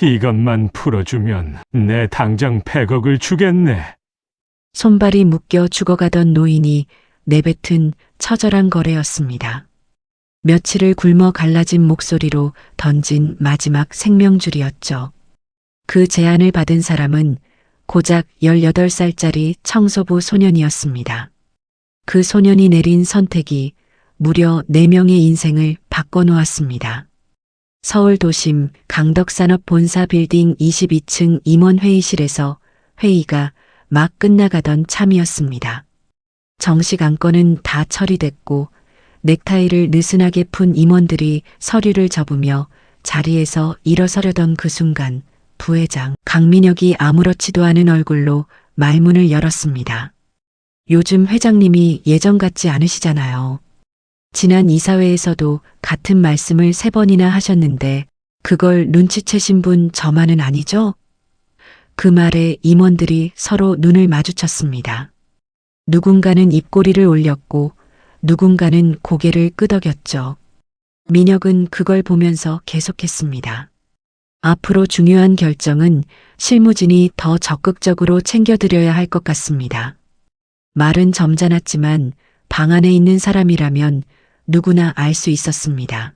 이것만 풀어주면 내 당장 100억을 주겠네. 손발이 묶여 죽어가던 노인이 내뱉은 처절한 거래였습니다. 며칠을 굶어 갈라진 목소리로 던진 마지막 생명줄이었죠. 그 제안을 받은 사람은 고작 18살짜리 청소부 소년이었습니다. 그 소년이 내린 선택이 무려 4명의 인생을 바꿔놓았습니다. 서울 도심 강덕산업본사 빌딩 22층 임원회의실에서 회의가 막 끝나가던 참이었습니다. 정식 안건은 다 처리됐고 넥타이를 느슨하게 푼 임원들이 서류를 접으며 자리에서 일어서려던 그 순간 부회장 강민혁이 아무렇지도 않은 얼굴로 말문을 열었습니다. 요즘 회장님이 예전 같지 않으시잖아요. 지난 이사회에서도 같은 말씀을 3번이나 하셨는데 그걸 눈치채신 분 저만은 아니죠? 그 말에 임원들이 서로 눈을 마주쳤습니다. 누군가는 입꼬리를 올렸고 누군가는 고개를 끄덕였죠. 민혁은 그걸 보면서 계속했습니다. 앞으로 중요한 결정은 실무진이 더 적극적으로 챙겨드려야 할 것 같습니다. 말은 점잖았지만 방 안에 있는 사람이라면 누구나 알 수 있었습니다.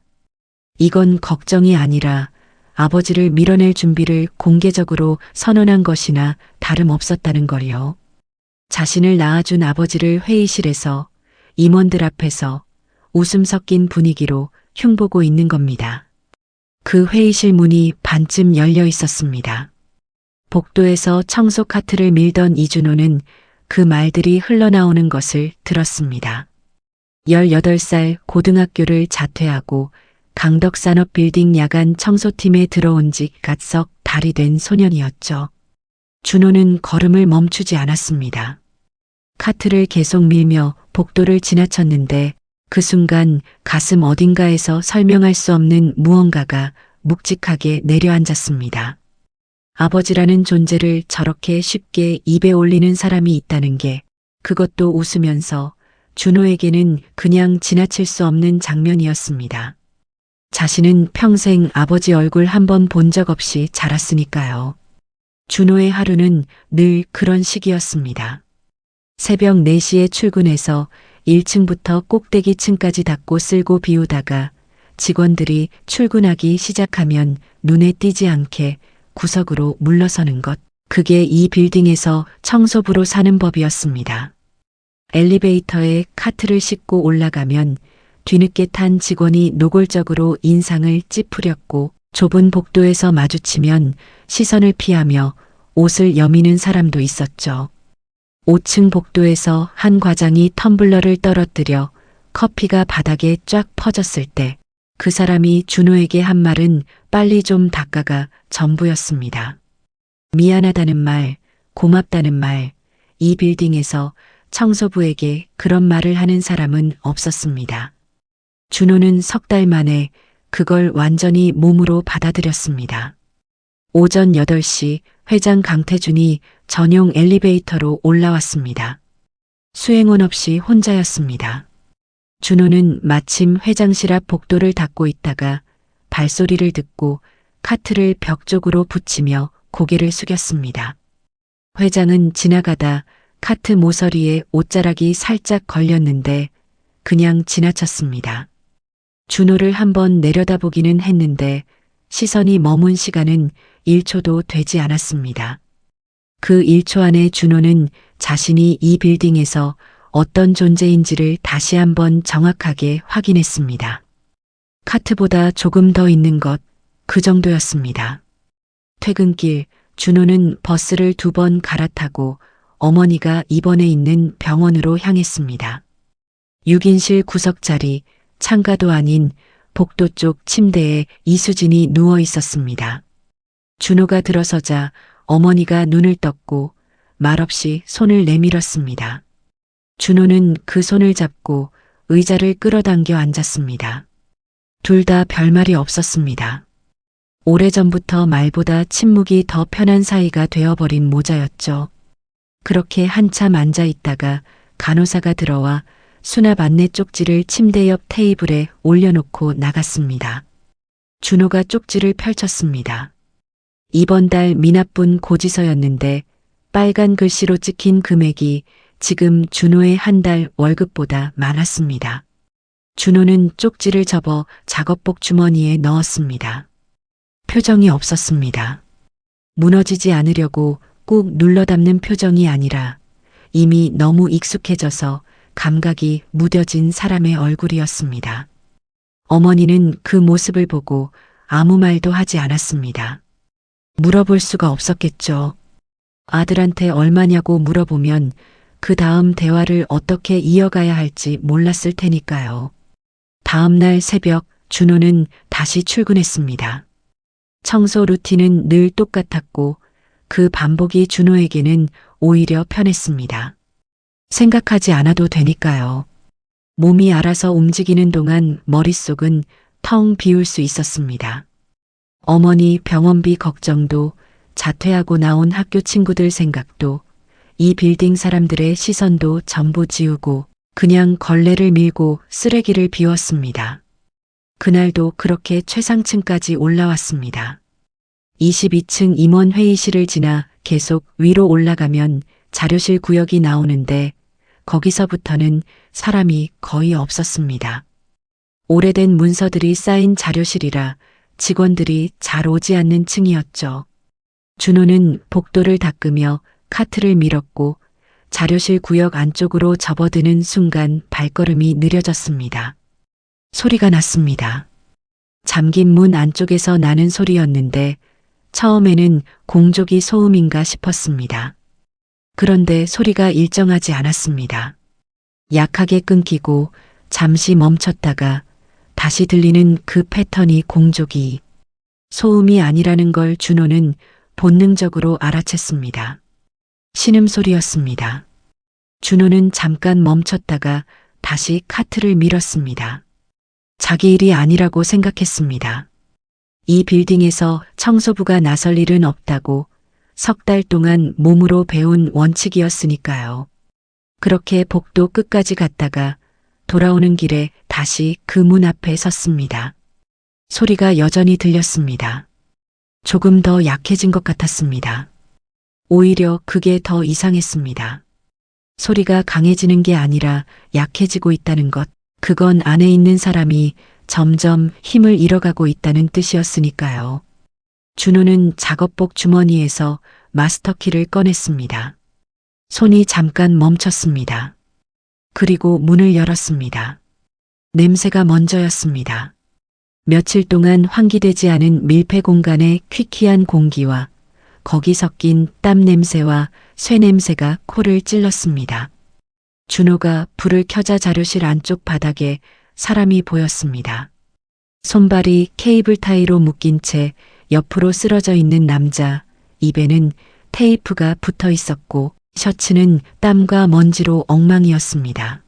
이건 걱정이 아니라 아버지를 밀어낼 준비를 공개적으로 선언한 것이나 다름없었다는 걸요. 자신을 낳아준 아버지를 회의실에서 임원들 앞에서 웃음 섞인 분위기로 흉보고 있는 겁니다. 그 회의실 문이 반쯤 열려 있었습니다. 복도에서 청소 카트를 밀던 이준호는 그 말들이 흘러나오는 것을 들었습니다. 18살 고등학교를 자퇴하고 강덕산업 빌딩 야간 청소팀에 들어온 지 갓 석 달이 된 소년이었죠. 준호는 걸음을 멈추지 않았습니다. 카트를 계속 밀며 복도를 지나쳤는데 그 순간 가슴 어딘가에서 설명할 수 없는 무언가가 묵직하게 내려앉았습니다. 아버지라는 존재를 저렇게 쉽게 입에 올리는 사람이 있다는 게, 그것도 웃으면서, 준호에게는 그냥 지나칠 수 없는 장면이었습니다. 자신은 평생 아버지 얼굴 한 번 본 적 없이 자랐으니까요. 준호의 하루는 늘 그런 식이었습니다. 새벽 4시에 출근해서 1층부터 꼭대기층까지 닦고 쓸고 비우다가 직원들이 출근하기 시작하면 눈에 띄지 않게 구석으로 물러서는 것. 그게 이 빌딩에서 청소부로 사는 법이었습니다. 엘리베이터에 카트를 싣고 올라가면 뒤늦게 탄 직원이 노골적으로 인상을 찌푸렸고 좁은 복도에서 마주치면 시선을 피하며 옷을 여미는 사람도 있었죠. 5층 복도에서 한 과장이 텀블러를 떨어뜨려 커피가 바닥에 쫙 퍼졌을 때 그 사람이 준호에게 한 말은 빨리 좀 닦아가 전부였습니다. 미안하다는 말, 고맙다는 말, 이 빌딩에서 청소부에게 그런 말을 하는 사람은 없었습니다. 준호는 3달 만에 그걸 완전히 몸으로 받아들였습니다. 오전 8시 회장 강태준이 전용 엘리베이터로 올라왔습니다. 수행원 없이 혼자였습니다. 준호는 마침 회장실 앞 복도를 닦고 있다가 발소리를 듣고 카트를 벽 쪽으로 붙이며 고개를 숙였습니다. 회장은 지나가다 카트 모서리에 옷자락이 살짝 걸렸는데 그냥 지나쳤습니다. 준호를 한번 내려다보기는 했는데 시선이 머문 시간은 1초도 되지 않았습니다. 그 1초 안에 준호는 자신이 이 빌딩에서 어떤 존재인지를 다시 한번 정확하게 확인했습니다. 카트보다 조금 더 있는 것, 그 정도였습니다. 퇴근길 준호는 버스를 2번 갈아타고 어머니가 입원해 있는 병원으로 향했습니다. 6인실 구석자리, 창가도 아닌 복도 쪽 침대에 이수진이 누워 있었습니다. 준호가 들어서자 어머니가 눈을 떴고 말없이 손을 내밀었습니다. 준호는 그 손을 잡고 의자를 끌어당겨 앉았습니다. 둘 다 별말이 없었습니다. 오래전부터 말보다 침묵이 더 편한 사이가 되어버린 모자였죠. 그렇게 한참 앉아 있다가 간호사가 들어와 수납 안내 쪽지를 침대 옆 테이블에 올려놓고 나갔습니다. 준호가 쪽지를 펼쳤습니다. 이번 달 미납분 고지서였는데 빨간 글씨로 찍힌 금액이 지금 준호의 한 달 월급보다 많았습니다. 준호는 쪽지를 접어 작업복 주머니에 넣었습니다. 표정이 없었습니다. 무너지지 않으려고 꾹 눌러담는 표정이 아니라 이미 너무 익숙해져서 감각이 무뎌진 사람의 얼굴이었습니다. 어머니는 그 모습을 보고 아무 말도 하지 않았습니다. 물어볼 수가 없었겠죠. 아들한테 얼마냐고 물어보면 그 다음 대화를 어떻게 이어가야 할지 몰랐을 테니까요. 다음 날 새벽 준호는 다시 출근했습니다. 청소 루틴은 늘 똑같았고 그 반복이 준호에게는 오히려 편했습니다. 생각하지 않아도 되니까요. 몸이 알아서 움직이는 동안 머릿속은 텅 비울 수 있었습니다. 어머니 병원비 걱정도, 자퇴하고 나온 학교 친구들 생각도, 이 빌딩 사람들의 시선도 전부 지우고 그냥 걸레를 밀고 쓰레기를 비웠습니다. 그날도 그렇게 최상층까지 올라왔습니다. 22층 임원 회의실을 지나 계속 위로 올라가면 자료실 구역이 나오는데 거기서부터는 사람이 거의 없었습니다. 오래된 문서들이 쌓인 자료실이라 직원들이 잘 오지 않는 층이었죠. 준호는 복도를 닦으며 카트를 밀었고 자료실 구역 안쪽으로 접어드는 순간 발걸음이 느려졌습니다. 소리가 났습니다. 잠긴 문 안쪽에서 나는 소리였는데 처음에는 공조기 소음인가 싶었습니다. 그런데 소리가 일정하지 않았습니다. 약하게 끊기고 잠시 멈췄다가 다시 들리는 그 패턴이 공조기 소음이 아니라는 걸 준호는 본능적으로 알아챘습니다. 신음소리였습니다. 준호는 잠깐 멈췄다가 다시 카트를 밀었습니다. 자기 일이 아니라고 생각했습니다. 이 빌딩에서 청소부가 나설 일은 없다고 석 달 동안 몸으로 배운 원칙이었으니까요. 그렇게 복도 끝까지 갔다가 돌아오는 길에 다시 그 문 앞에 섰습니다. 소리가 여전히 들렸습니다. 조금 더 약해진 것 같았습니다. 오히려 그게 더 이상했습니다. 소리가 강해지는 게 아니라 약해지고 있다는 것, 그건 안에 있는 사람이 점점 힘을 잃어가고 있다는 뜻이었으니까요. 준호는 작업복 주머니에서 마스터키를 꺼냈습니다. 손이 잠깐 멈췄습니다. 그리고 문을 열었습니다. 냄새가 먼저였습니다. 며칠 동안 환기되지 않은 밀폐 공간의 퀴퀴한 공기와 거기 섞인 땀 냄새와 쇠 냄새가 코를 찔렀습니다. 준호가 불을 켜자 자료실 안쪽 바닥에 사람이 보였습니다. 손발이 케이블 타이로 묶인 채 옆으로 쓰러져 있는 남자, 입에는 테이프가 붙어 있었고 셔츠는 땀과 먼지로 엉망이었습니다.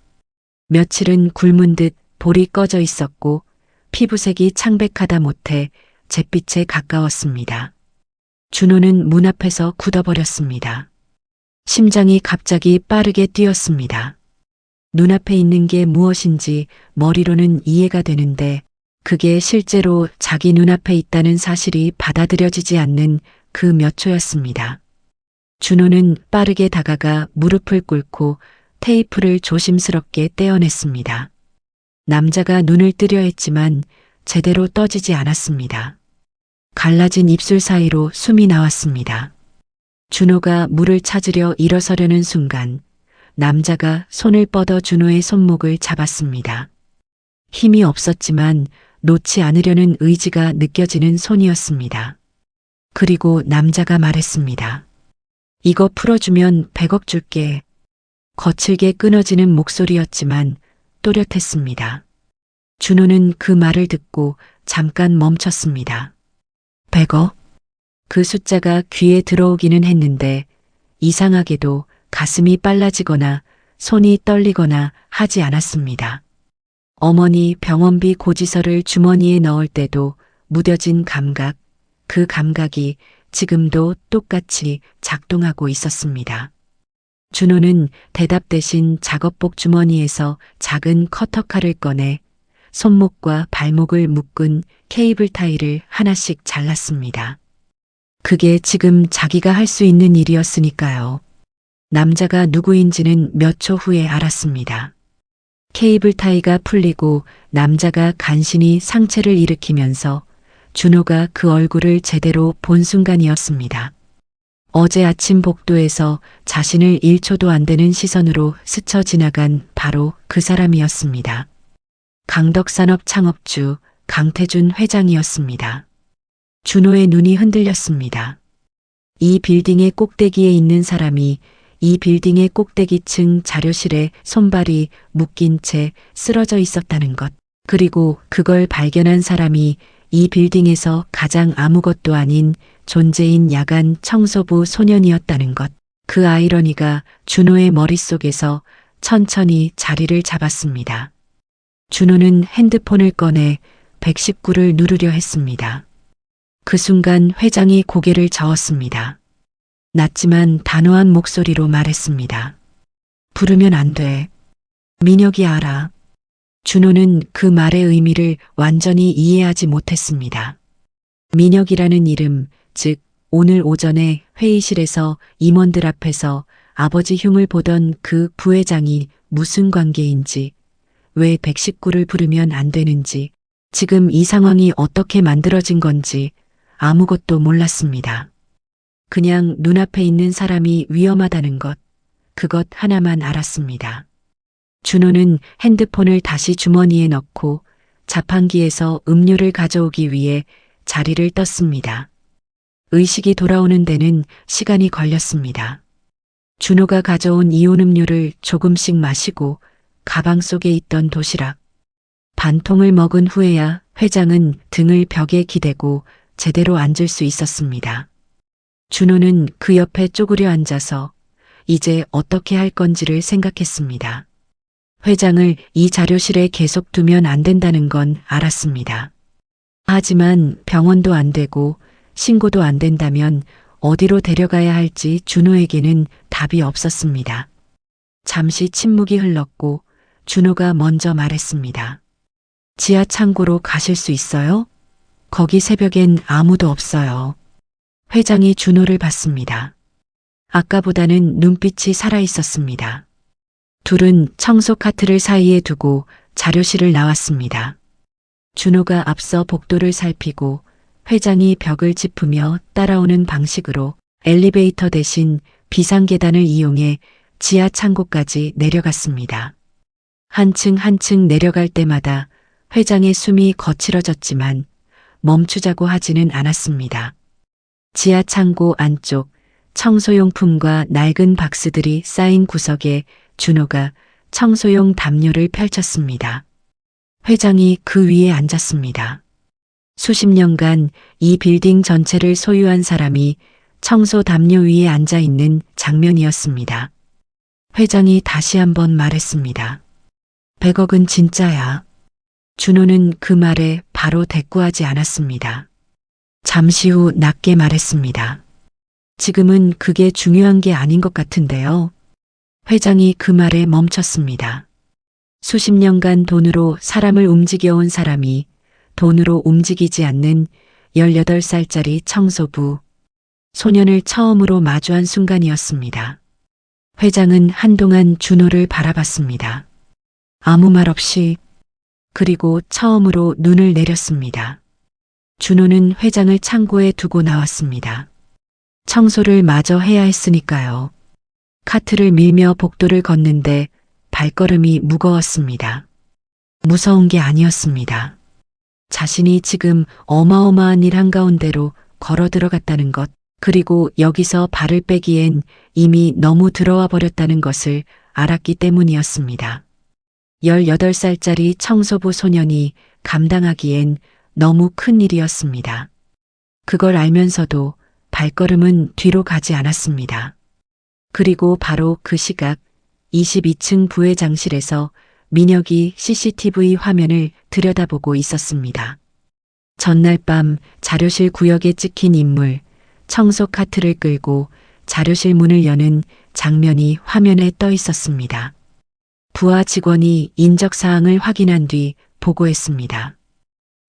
며칠은 굶은 듯 볼이 꺼져 있었고 피부색이 창백하다 못해 잿빛에 가까웠습니다. 준호는 문 앞에서 굳어버렸습니다. 심장이 갑자기 빠르게 뛰었습니다. 눈앞에 있는 게 무엇인지 머리로는 이해가 되는데 그게 실제로 자기 눈앞에 있다는 사실이 받아들여지지 않는 그 몇 초였습니다. 준호는 빠르게 다가가 무릎을 꿇고 테이프를 조심스럽게 떼어냈습니다. 남자가 눈을 뜨려 했지만 제대로 떠지지 않았습니다. 갈라진 입술 사이로 숨이 나왔습니다. 준호가 물을 찾으려 일어서려는 순간 남자가 손을 뻗어 준호의 손목을 잡았습니다. 힘이 없었지만 놓지 않으려는 의지가 느껴지는 손이었습니다. 그리고 남자가 말했습니다. 이거 풀어주면 100억 줄게. 거칠게 끊어지는 목소리였지만 또렷했습니다. 준호는 그 말을 듣고 잠깐 멈췄습니다. 100억? 그 숫자가 귀에 들어오기는 했는데 이상하게도 가슴이 빨라지거나 손이 떨리거나 하지 않았습니다. 어머니 병원비 고지서를 주머니에 넣을 때도 무뎌진 감각, 그 감각이 지금도 똑같이 작동하고 있었습니다. 준호는 대답 대신 작업복 주머니에서 작은 커터칼을 꺼내 손목과 발목을 묶은 케이블 타이를 하나씩 잘랐습니다. 그게 지금 자기가 할 수 있는 일이었으니까요. 남자가 누구인지는 몇 초 후에 알았습니다. 케이블 타이가 풀리고 남자가 간신히 상체를 일으키면서 준호가 그 얼굴을 제대로 본 순간이었습니다. 어제 아침 복도에서 자신을 1초도 안 되는 시선으로 스쳐 지나간 바로 그 사람이었습니다. 강덕산업 창업주 강태준 회장이었습니다. 준호의 눈이 흔들렸습니다. 이 빌딩의 꼭대기에 있는 사람이 이 빌딩의 꼭대기층 자료실에 손발이 묶인 채 쓰러져 있었다는 것, 그리고 그걸 발견한 사람이 이 빌딩에서 가장 아무것도 아닌 존재인 야간 청소부 소년이었다는 것, 그 아이러니가 준호의 머릿속에서 천천히 자리를 잡았습니다. 준호는 핸드폰을 꺼내 119를 누르려 했습니다. 그 순간 회장이 고개를 저었습니다. 낮지만 단호한 목소리로 말했습니다. 부르면 안 돼. 민혁이 알아. 준호는 그 말의 의미를 완전히 이해하지 못했습니다. 민혁이라는 이름, 즉 오늘 오전에 회의실에서 임원들 앞에서 아버지 흉을 보던 그 부회장이 무슨 관계인지, 왜 119를 부르면 안 되는지, 지금 이 상황이 어떻게 만들어진 건지 아무것도 몰랐습니다. 그냥 눈앞에 있는 사람이 위험하다는 것, 그것 하나만 알았습니다. 준호는 핸드폰을 다시 주머니에 넣고 자판기에서 음료를 가져오기 위해 자리를 떴습니다. 의식이 돌아오는 데는 시간이 걸렸습니다. 준호가 가져온 이온 음료를 조금씩 마시고 가방 속에 있던 도시락, 반통을 먹은 후에야 회장은 등을 벽에 기대고 제대로 앉을 수 있었습니다. 준호는 그 옆에 쪼그려 앉아서 이제 어떻게 할 건지를 생각했습니다. 회장을 이 자료실에 계속 두면 안 된다는 건 알았습니다. 하지만 병원도 안 되고 신고도 안 된다면 어디로 데려가야 할지 준호에게는 답이 없었습니다. 잠시 침묵이 흘렀고 준호가 먼저 말했습니다. 지하 창고로 가실 수 있어요? 거기 새벽엔 아무도 없어요. 회장이 준호를 봤습니다. 아까보다는 눈빛이 살아있었습니다. 둘은 청소 카트를 사이에 두고 자료실을 나왔습니다. 준호가 앞서 복도를 살피고 회장이 벽을 짚으며 따라오는 방식으로 엘리베이터 대신 비상계단을 이용해 지하 창고까지 내려갔습니다. 한층 한층 내려갈 때마다 회장의 숨이 거칠어졌지만 멈추자고 하지는 않았습니다. 지하 창고 안쪽 청소용품과 낡은 박스들이 쌓인 구석에 준호가 청소용 담요를 펼쳤습니다. 회장이 그 위에 앉았습니다. 수십 년간 이 빌딩 전체를 소유한 사람이 청소 담요 위에 앉아 있는 장면이었습니다. 회장이 다시 한번 말했습니다. 100억은 진짜야. 준호는 그 말에 바로 대꾸하지 않았습니다. 잠시 후 낮게 말했습니다. 지금은 그게 중요한 게 아닌 것 같은데요. 회장이 그 말에 멈췄습니다. 수십 년간 돈으로 사람을 움직여온 사람이 돈으로 움직이지 않는 18살짜리 청소부 소년을 처음으로 마주한 순간이었습니다. 회장은 한동안 준호를 바라봤습니다. 아무 말 없이, 그리고 처음으로 눈을 내렸습니다. 준호는 회장을 창고에 두고 나왔습니다. 청소를 마저 해야 했으니까요. 카트를 밀며 복도를 걷는데 발걸음이 무거웠습니다. 무서운 게 아니었습니다. 자신이 지금 어마어마한 일 한가운데로 걸어 들어갔다는 것, 그리고 여기서 발을 빼기엔 이미 너무 들어와 버렸다는 것을 알았기 때문이었습니다. 18살짜리 청소부 소년이 감당하기엔 너무 큰 일이었습니다. 그걸 알면서도 발걸음은 뒤로 가지 않았습니다. 그리고 바로 그 시각 22층 부회장실에서 민혁이 CCTV 화면을 들여다보고 있었습니다. 전날 밤 자료실 구역에 찍힌 인물, 청소 카트를 끌고 자료실 문을 여는 장면이 화면에 떠 있었습니다. 부하 직원이 인적 사항을 확인한 뒤 보고했습니다.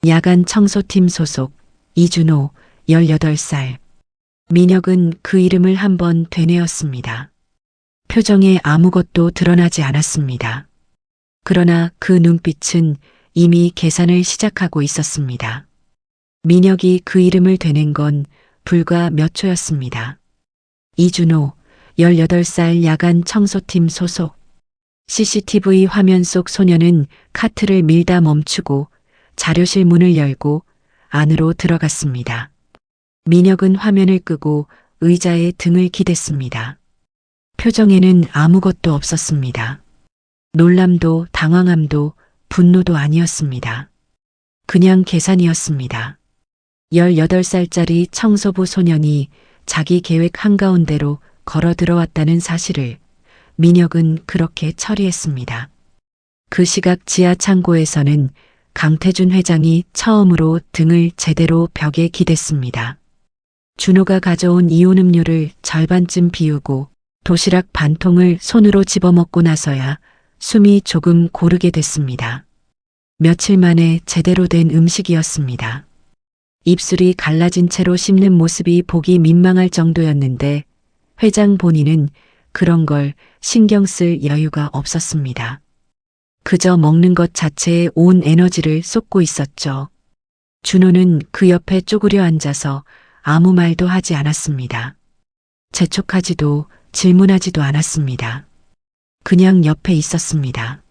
야간 청소팀 소속 이준호 18살. 민혁은 그 이름을 한번 되뇌었습니다. 표정에 아무것도 드러나지 않았습니다. 그러나 그 눈빛은 이미 계산을 시작하고 있었습니다. 민혁이 그 이름을 되낸 건 불과 몇 초였습니다. 이준호, 18살 야간 청소팀 소속. CCTV 화면 속 소녀는 카트를 밀다 멈추고 자료실 문을 열고 안으로 들어갔습니다. 민혁은 화면을 끄고 의자에 등을 기댔습니다. 표정에는 아무것도 없었습니다. 놀람도 당황함도 분노도 아니었습니다. 그냥 계산이었습니다. 18살짜리 청소부 소년이 자기 계획 한가운데로 걸어 들어왔다는 사실을 민혁은 그렇게 처리했습니다. 그 시각 지하 창고에서는 강태준 회장이 처음으로 등을 제대로 벽에 기댔습니다. 준호가 가져온 이온 음료를 절반쯤 비우고 도시락 반 통을 손으로 집어먹고 나서야 숨이 조금 고르게 됐습니다. 며칠 만에 제대로 된 음식이었습니다. 입술이 갈라진 채로 씹는 모습이 보기 민망할 정도였는데 회장 본인은 그런 걸 신경 쓸 여유가 없었습니다. 그저 먹는 것 자체에 온 에너지를 쏟고 있었죠. 준호는 그 옆에 쪼그려 앉아서 아무 말도 하지 않았습니다. 재촉하지도 질문하지도 않았습니다. 그냥 옆에 있었습니다.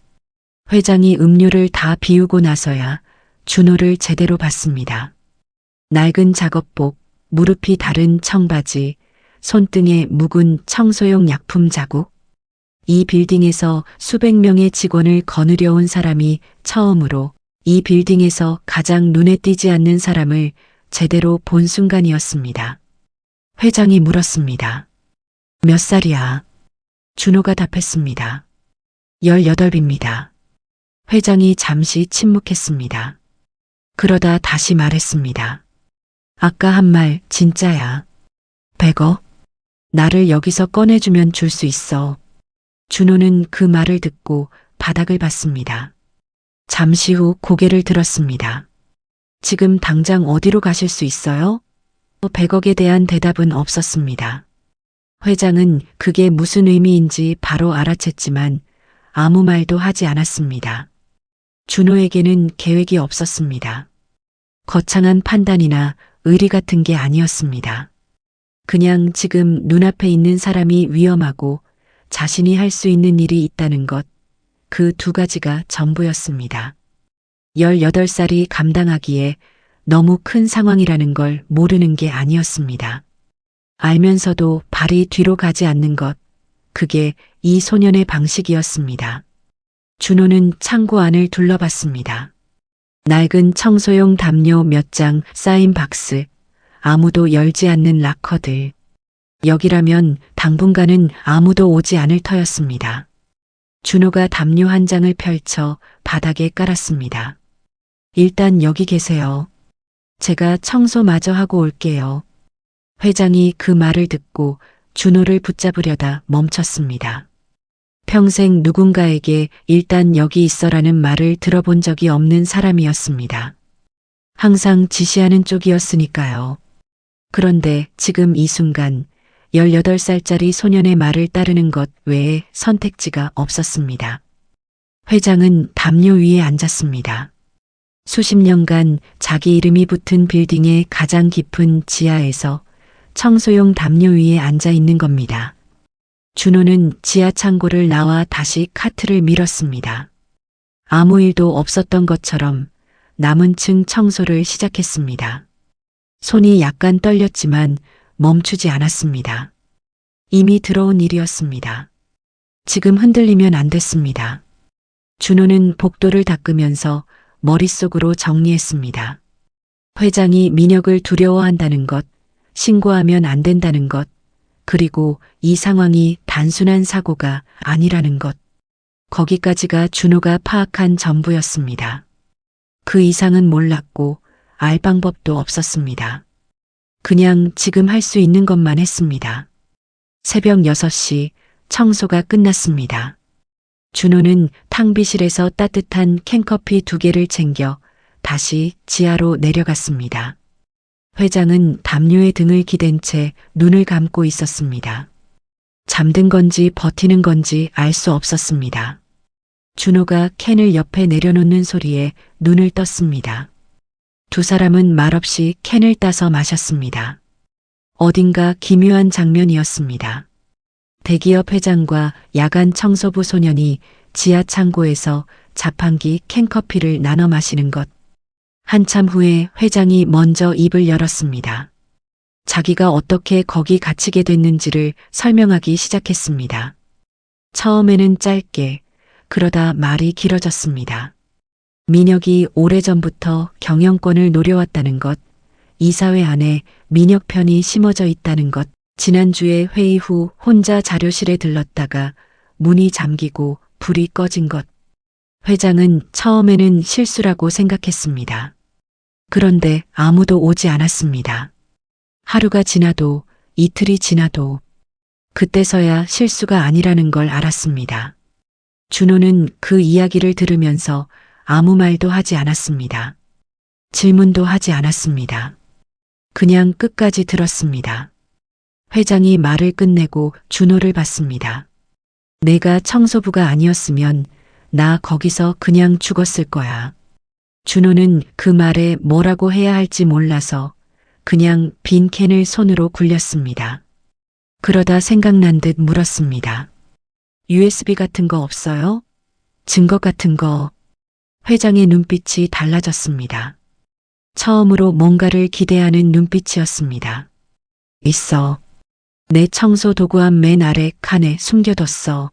회장이 음료를 다 비우고 나서야 준호를 제대로 봤습니다. 낡은 작업복, 무릎이 다른 청바지, 손등에 묵은 청소용 약품 자국. 이 빌딩에서 수백 명의 직원을 거느려 온 사람이 처음으로 이 빌딩에서 가장 눈에 띄지 않는 사람을 제대로 본 순간이었습니다. 회장이 물었습니다. 몇 살이야? 준호가 답했습니다. 18입니다. 회장이 잠시 침묵했습니다. 그러다 다시 말했습니다. 아까 한 말 진짜야. 100억? 나를 여기서 꺼내주면 줄 수 있어. 준호는 그 말을 듣고 바닥을 봤습니다. 잠시 후 고개를 들었습니다. 지금 당장 어디로 가실 수 있어요? 100억에 대한 대답은 없었습니다. 회장은 그게 무슨 의미인지 바로 알아챘지만 아무 말도 하지 않았습니다. 준호에게는 계획이 없었습니다. 거창한 판단이나 의리 같은 게 아니었습니다. 그냥 지금 눈앞에 있는 사람이 위험하고 자신이 할 수 있는 일이 있다는 것, 그 두 가지가 전부였습니다. 18살이 감당하기에 너무 큰 상황이라는 걸 모르는 게 아니었습니다. 알면서도 발이 뒤로 가지 않는 것, 그게 이 소년의 방식이었습니다. 준호는 창고 안을 둘러봤습니다. 낡은 청소용 담요 몇 장 쌓인 박스, 아무도 열지 않는 락커들. 여기라면 당분간은 아무도 오지 않을 터였습니다. 준호가 담요 한 장을 펼쳐 바닥에 깔았습니다. 일단 여기 계세요. 제가 청소 마저 하고 올게요. 회장이 그 말을 듣고 준호를 붙잡으려다 멈췄습니다. 평생 누군가에게 일단 여기 있어라는 말을 들어본 적이 없는 사람이었습니다. 항상 지시하는 쪽이었으니까요. 그런데 지금 이 순간 18살짜리 소년의 말을 따르는 것 외에 선택지가 없었습니다. 회장은 담요 위에 앉았습니다. 수십 년간 자기 이름이 붙은 빌딩의 가장 깊은 지하에서 청소용 담요 위에 앉아 있는 겁니다. 준호는 지하 창고를 나와 다시 카트를 밀었습니다. 아무 일도 없었던 것처럼 남은 층 청소를 시작했습니다. 손이 약간 떨렸지만 멈추지 않았습니다. 이미 들어온 일이었습니다. 지금 흔들리면 안 됐습니다. 준호는 복도를 닦으면서 머릿속으로 정리했습니다. 회장이 민혁을 두려워한다는 것, 신고하면 안 된다는 것, 그리고 이 상황이 단순한 사고가 아니라는 것. 거기까지가 준호가 파악한 전부였습니다. 그 이상은 몰랐고 알 방법도 없었습니다. 그냥 지금 할 수 있는 것만 했습니다. 새벽 6시 청소가 끝났습니다. 준호는 탕비실에서 따뜻한 캔커피 2개를 챙겨 다시 지하로 내려갔습니다. 회장은 담요에 등을 기댄 채 눈을 감고 있었습니다. 잠든 건지 버티는 건지 알 수 없었습니다. 준호가 캔을 옆에 내려놓는 소리에 눈을 떴습니다. 두 사람은 말없이 캔을 따서 마셨습니다. 어딘가 기묘한 장면이었습니다. 대기업 회장과 야간 청소부 소년이 지하 창고에서 자판기 캔커피를 나눠 마시는 것. 한참 후에 회장이 먼저 입을 열었습니다. 자기가 어떻게 거기 갇히게 됐는지를 설명하기 시작했습니다. 처음에는 짧게, 그러다 말이 길어졌습니다. 민혁이 오래전부터 경영권을 노려왔다는 것, 이사회 안에 민혁 편이 심어져 있다는 것, 지난주에 회의 후 혼자 자료실에 들렀다가 문이 잠기고 불이 꺼진 것. 회장은 처음에는 실수라고 생각했습니다. 그런데 아무도 오지 않았습니다. 하루가 지나도 이틀이 지나도 그때서야 실수가 아니라는 걸 알았습니다. 준호는 그 이야기를 들으면서 아무 말도 하지 않았습니다. 질문도 하지 않았습니다. 그냥 끝까지 들었습니다. 회장이 말을 끝내고 준호를 봤습니다. 내가 청소부가 아니었으면 나 거기서 그냥 죽었을 거야. 준호는 그 말에 뭐라고 해야 할지 몰라서 그냥 빈 캔을 손으로 굴렸습니다. 그러다 생각난 듯 물었습니다. USB 같은 거 없어요? 증거 같은 거. 회장의 눈빛이 달라졌습니다. 처음으로 뭔가를 기대하는 눈빛이었습니다. 있어. 내 청소 도구함 맨 아래 칸에 숨겨뒀어.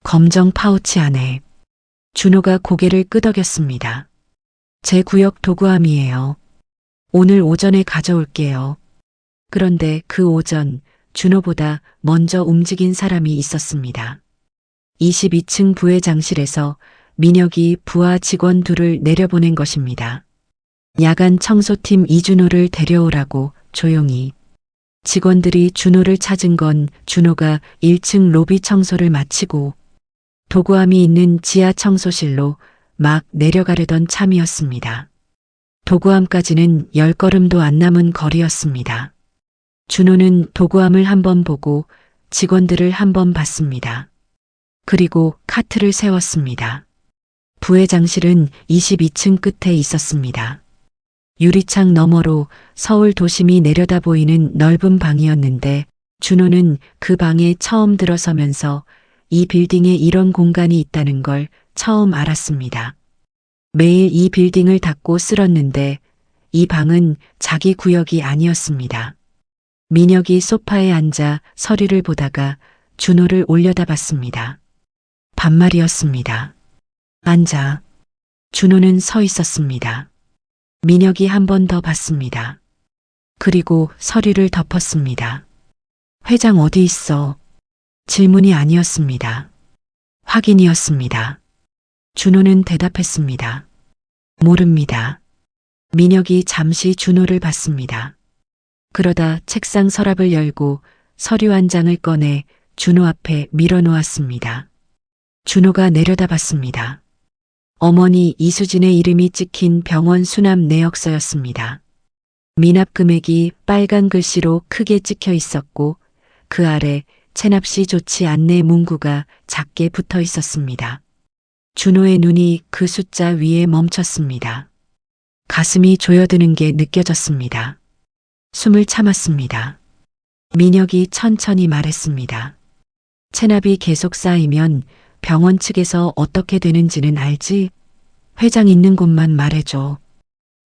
검정 파우치 안에. 준호가 고개를 끄덕였습니다. 제 구역 도구함이에요. 오늘 오전에 가져올게요. 그런데 그 오전 준호보다 먼저 움직인 사람이 있었습니다. 22층 부회장실에서 민혁이 부하 직원 둘을 내려보낸 것입니다. 야간 청소팀 이준호를 데려오라고 조용히. 직원들이 준호를 찾은 건 준호가 1층 로비 청소를 마치고 도구함이 있는 지하 청소실로 막 내려가려던 참이었습니다. 도구함까지는 10걸음도 안 남은 거리였습니다. 준호는 도구함을 한번 보고 직원들을 한번 봤습니다. 그리고 카트를 세웠습니다. 부회장실은 22층 끝에 있었습니다. 유리창 너머로 서울 도심이 내려다 보이는 넓은 방이었는데 준호는 그 방에 처음 들어서면서 이 빌딩에 이런 공간이 있다는 걸 처음 알았습니다. 매일 이 빌딩을 닫고 쓸었는데 이 방은 자기 구역이 아니었습니다. 민혁이 소파에 앉아 서류를 보다가 준호를 올려다봤습니다. 반말이었습니다. 앉아. 준호는 서 있었습니다. 민혁이 한 번 더 봤습니다. 그리고 서류를 덮었습니다. 회장 어디 있어? 질문이 아니었습니다. 확인이었습니다. 준호는 대답했습니다. 모릅니다. 민혁이 잠시 준호를 봤습니다. 그러다 책상 서랍을 열고 서류 한 장을 꺼내 준호 앞에 밀어놓았습니다. 준호가 내려다봤습니다. 어머니 이수진의 이름이 찍힌 병원 수납 내역서였습니다. 미납 금액이 빨간 글씨로 크게 찍혀 있었고 그 아래 체납시 조치 안내 문구가 작게 붙어 있었습니다. 준호의 눈이 그 숫자 위에 멈췄습니다. 가슴이 조여드는 게 느껴졌습니다. 숨을 참았습니다. 민혁이 천천히 말했습니다. 체납이 계속 쌓이면 병원 측에서 어떻게 되는지는 알지? 회장 있는 곳만 말해줘.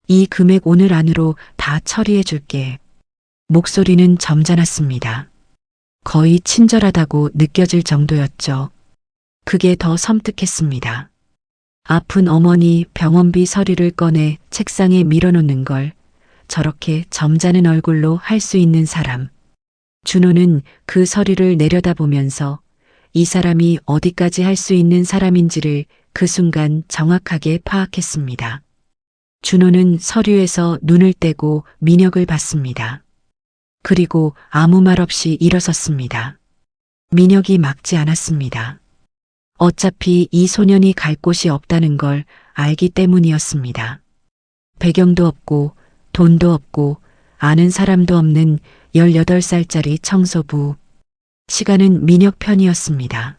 이 금액 오늘 안으로 다 처리해 줄게. 목소리는 점잖았습니다. 거의 친절하다고 느껴질 정도였죠. 그게 더 섬뜩했습니다. 아픈 어머니 병원비 서류를 꺼내 책상에 밀어놓는 걸 저렇게 점잖은 얼굴로 할 수 있는 사람. 준호는 그 서류를 내려다보면서 이 사람이 어디까지 할 수 있는 사람인지를 그 순간 정확하게 파악했습니다. 준호는 서류에서 눈을 떼고 민혁을 봤습니다. 그리고 아무 말 없이 일어섰습니다. 민혁이 막지 않았습니다. 어차피 이 소년이 갈 곳이 없다는 걸 알기 때문이었습니다. 배경도 없고 돈도 없고 아는 사람도 없는 18살짜리 청소부. 시간은 민혁 편이었습니다.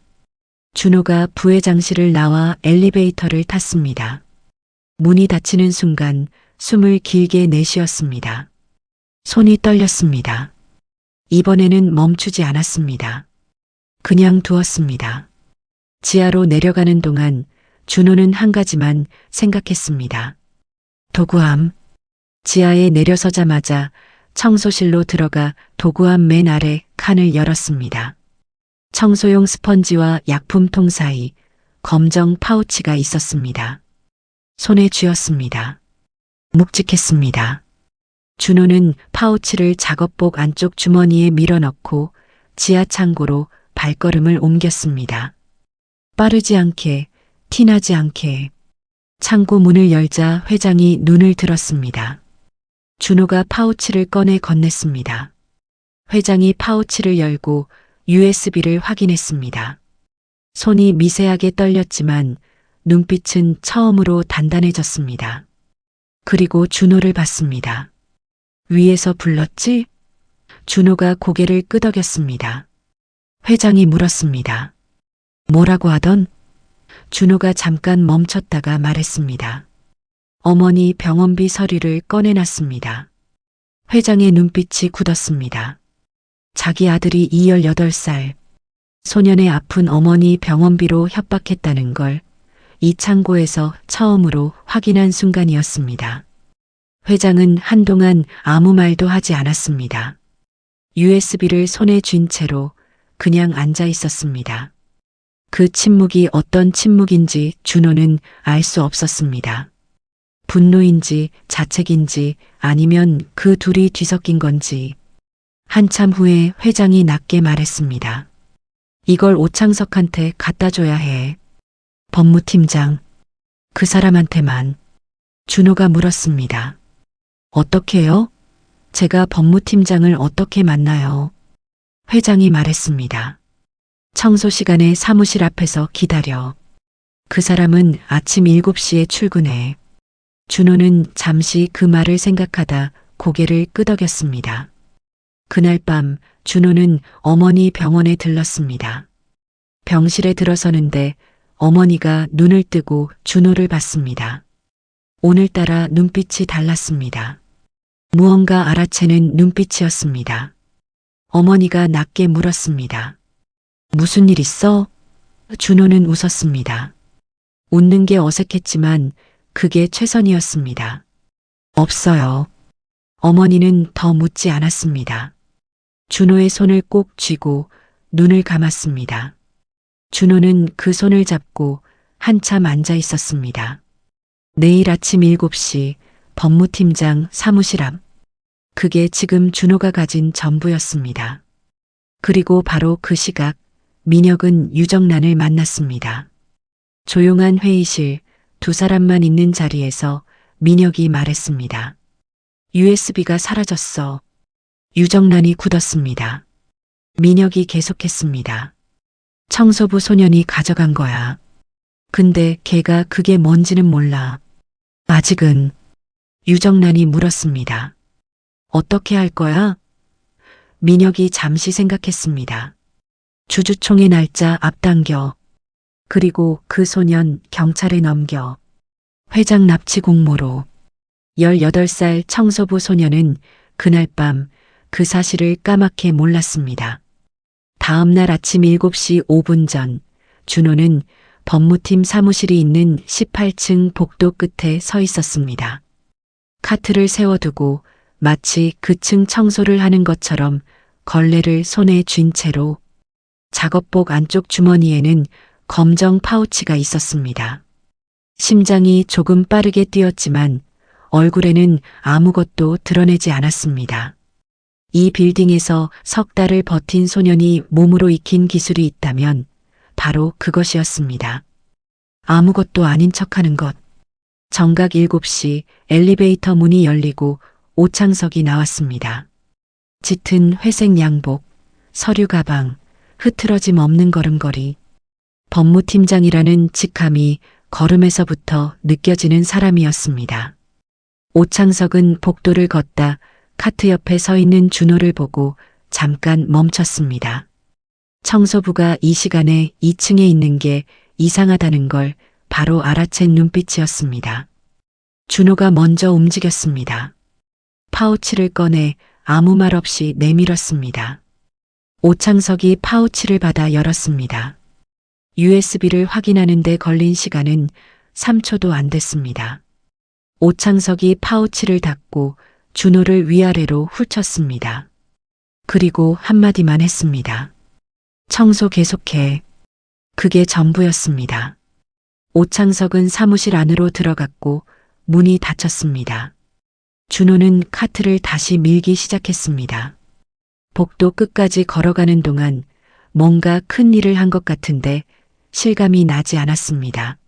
준호가 부회장실을 나와 엘리베이터를 탔습니다. 문이 닫히는 순간 숨을 길게 내쉬었습니다. 손이 떨렸습니다. 이번에는 멈추지 않았습니다. 그냥 두었습니다. 지하로 내려가는 동안 준호는 한 가지만 생각했습니다. 도구함. 지하에 내려서자마자 청소실로 들어가 도구함 맨 아래 칸을 열었습니다. 청소용 스펀지와 약품통 사이 검정 파우치가 있었습니다. 손에 쥐었습니다. 묵직했습니다. 준호는 파우치를 작업복 안쪽 주머니에 밀어넣고 지하 창고로 발걸음을 옮겼습니다. 빠르지 않게, 티나지 않게. 창고 문을 열자 회장이 눈을 들었습니다. 준호가 파우치를 꺼내 건넸습니다. 회장이 파우치를 열고 USB를 확인했습니다. 손이 미세하게 떨렸지만 눈빛은 처음으로 단단해졌습니다. 그리고 준호를 봤습니다. 위에서 불렀지? 준호가 고개를 끄덕였습니다. 회장이 물었습니다. 뭐라고 하던? 준호가 잠깐 멈췄다가 말했습니다. 어머니 병원비 서류를 꺼내놨습니다. 회장의 눈빛이 굳었습니다. 자기 아들이 18살, 소년의 아픈 어머니 병원비로 협박했다는 걸 이 창고에서 처음으로 확인한 순간이었습니다. 회장은 한동안 아무 말도 하지 않았습니다. USB를 손에 쥔 채로 그냥 앉아 있었습니다. 그 침묵이 어떤 침묵인지 준호는 알 수 없었습니다. 분노인지 자책인지 아니면 그 둘이 뒤섞인 건지. 한참 후에 회장이 낮게 말했습니다. 이걸 오창석한테 갖다 줘야 해. 법무팀장. 그 사람한테만. 준호가 물었습니다. 어떻게요? 제가 법무팀장을 어떻게 만나요? 회장이 말했습니다. 청소 시간에 사무실 앞에서 기다려. 그 사람은 아침 7시에 출근해. 준호는 잠시 그 말을 생각하다 고개를 끄덕였습니다. 그날 밤 준호는 어머니 병원에 들렀습니다. 병실에 들어서는데 어머니가 눈을 뜨고 준호를 봤습니다. 오늘따라 눈빛이 달랐습니다. 무언가 알아채는 눈빛이었습니다. 어머니가 낮게 물었습니다. 무슨 일 있어? 준호는 웃었습니다. 웃는 게 어색했지만 그게 최선이었습니다. 없어요. 어머니는 더 묻지 않았습니다. 준호의 손을 꼭 쥐고 눈을 감았습니다. 준호는 그 손을 잡고 한참 앉아 있었습니다. 내일 아침 7시 법무팀장 사무실 앞. 그게 지금 준호가 가진 전부였습니다. 그리고 바로 그 시각 민혁은 유정란을 만났습니다. 조용한 회의실, 두 사람만 있는 자리에서 민혁이 말했습니다. USB가 사라졌어. 유정란이 굳었습니다. 민혁이 계속했습니다. 청소부 소년이 가져간 거야. 근데 걔가 그게 뭔지는 몰라. 아직은. 유정란이 물었습니다. 어떻게 할 거야? 민혁이 잠시 생각했습니다. 주주총회 날짜 앞당겨. 그리고 그 소년 경찰에 넘겨. 회장 납치 공모로. 18살 청소부 소년은 그날 밤 그 사실을 까맣게 몰랐습니다. 다음 날 아침 7시 5분 전 준호는 법무팀 사무실이 있는 18층 복도 끝에 서 있었습니다. 카트를 세워두고 마치 그 층 청소를 하는 것처럼 걸레를 손에 쥔 채로 작업복 안쪽 주머니에는 검정 파우치가 있었습니다. 심장이 조금 빠르게 뛰었지만 얼굴에는 아무것도 드러내지 않았습니다. 이 빌딩에서 석 달을 버틴 소년이 몸으로 익힌 기술이 있다면 바로 그것이었습니다. 아무것도 아닌 척하는 것. 정각 7시 엘리베이터 문이 열리고 오창석이 나왔습니다. 짙은 회색 양복, 서류 가방, 흐트러짐 없는 걸음걸이. 법무팀장이라는 직함이 걸음에서부터 느껴지는 사람이었습니다. 오창석은 복도를 걷다 카트 옆에 서 있는 준호를 보고 잠깐 멈췄습니다. 청소부가 이 시간에 2층에 있는 게 이상하다는 걸 바로 알아챈 눈빛이었습니다. 준호가 먼저 움직였습니다. 파우치를 꺼내 아무 말 없이 내밀었습니다. 오창석이 파우치를 받아 열었습니다. USB를 확인하는 데 걸린 시간은 3초도 안 됐습니다. 오창석이 파우치를 닫고 준호를 위아래로 훑쳤습니다. 그리고 한마디만 했습니다. 청소 계속해. 그게 전부였습니다. 오창석은 사무실 안으로 들어갔고 문이 닫혔습니다. 준호는 카트를 다시 밀기 시작했습니다. 복도 끝까지 걸어가는 동안 뭔가 큰 일을 한 것 같은데 실감이 나지 않았습니다.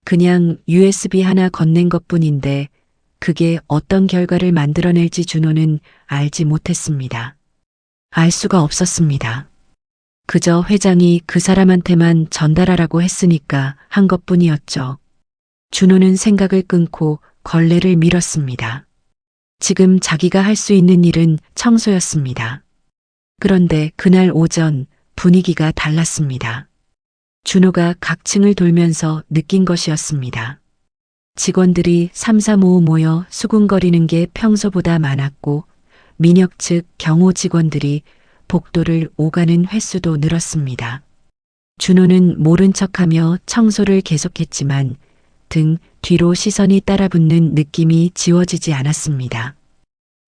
그냥 USB 하나 건넨 것뿐인데 그게 어떤 결과를 만들어낼지 준호는 알지 못했습니다. 알 수가 없었습니다. 그저 회장이 그 사람한테만 전달하라고 했으니까 한 것뿐이었죠. 준호는 생각을 끊고 걸레를 밀었습니다. 지금 자기가 할 수 있는 일은 청소였습니다. 그런데 그날 오전 분위기가 달랐습니다. 준호가 각 층을 돌면서 느낀 것이었습니다. 직원들이 삼삼오오 모여 수군거리는 게 평소보다 많았고 민혁 측 경호 직원들이 복도를 오가는 횟수도 늘었습니다. 준호는 모른 척하며 청소를 계속했지만 등 뒤로 시선이 따라붙는 느낌이 지워지지 않았습니다.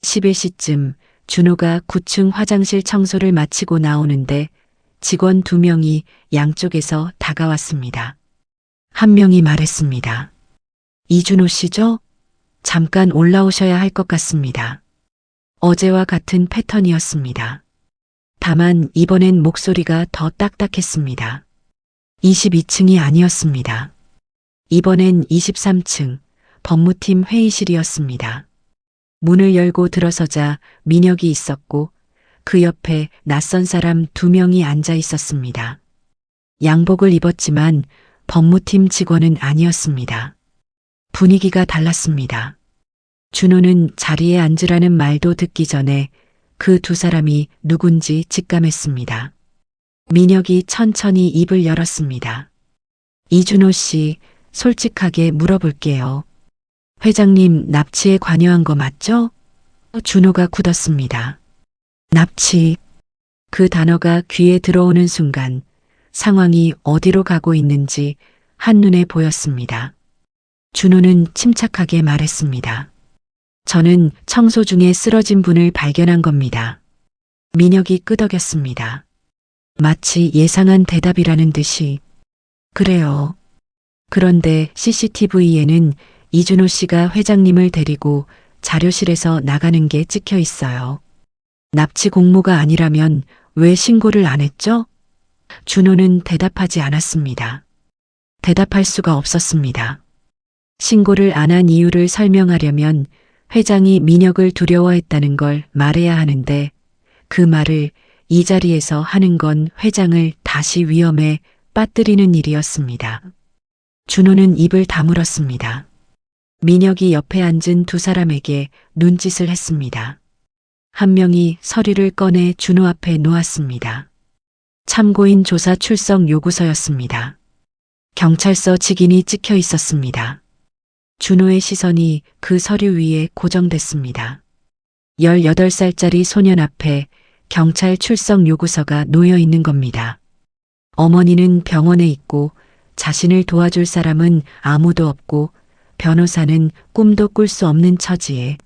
11시쯤 준호가 9층 화장실 청소를 마치고 나오는데 직원 2명이 양쪽에서 다가왔습니다. 한 명이 말했습니다. 이준호 씨죠? 잠깐 올라오셔야 할 것 같습니다. 어제와 같은 패턴이었습니다. 다만 이번엔 목소리가 더 딱딱했습니다. 22층이 아니었습니다. 이번엔 23층 법무팀 회의실이었습니다. 문을 열고 들어서자 민혁이 있었고 그 옆에 낯선 사람 2명이 앉아 있었습니다. 양복을 입었지만 법무팀 직원은 아니었습니다. 분위기가 달랐습니다. 준호는 자리에 앉으라는 말도 듣기 전에 그 2사람이 누군지 직감했습니다. 민혁이 천천히 입을 열었습니다. 이준호 씨, 솔직하게 물어볼게요. 회장님 납치에 관여한 거 맞죠? 준호가 굳었습니다. 납치. 그 단어가 귀에 들어오는 순간 상황이 어디로 가고 있는지 한눈에 보였습니다. 준호는 침착하게 말했습니다. 저는 청소 중에 쓰러진 분을 발견한 겁니다. 민혁이 끄덕였습니다. 마치 예상한 대답이라는 듯이. 그래요. 그런데 CCTV에는 이준호 씨가 회장님을 데리고 자료실에서 나가는 게 찍혀 있어요. 납치 공모가 아니라면 왜 신고를 안 했죠? 준호는 대답하지 않았습니다. 대답할 수가 없었습니다. 신고를 안 한 이유를 설명하려면 회장이 민혁을 두려워했다는 걸 말해야 하는데 그 말을 이 자리에서 하는 건 회장을 다시 위험에 빠뜨리는 일이었습니다. 준호는 입을 다물었습니다. 민혁이 옆에 앉은 2사람에게 눈짓을 했습니다. 한 명이 서류를 꺼내 준호 앞에 놓았습니다. 참고인 조사 출석 요구서였습니다. 경찰서 직인이 찍혀 있었습니다. 준호의 시선이 그 서류 위에 고정됐습니다. 18살짜리 소년 앞에 경찰 출석 요구서가 놓여 있는 겁니다. 어머니는 병원에 있고 자신을 도와줄 사람은 아무도 없고 변호사는 꿈도 꿀 수 없는 처지에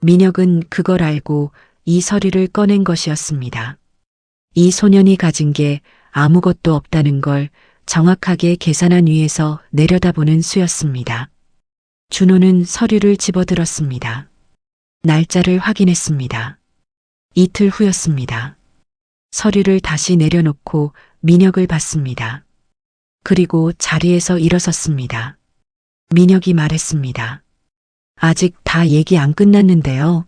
민혁은 그걸 알고 이 서류를 꺼낸 것이었습니다. 이 소년이 가진 게 아무것도 없다는 걸 정확하게 계산한 위에서 내려다보는 수였습니다. 준호는 서류를 집어들었습니다. 날짜를 확인했습니다. 이틀 후였습니다. 서류를 다시 내려놓고 민혁을 봤습니다. 그리고 자리에서 일어섰습니다. 민혁이 말했습니다. 아직 다 얘기 안 끝났는데요.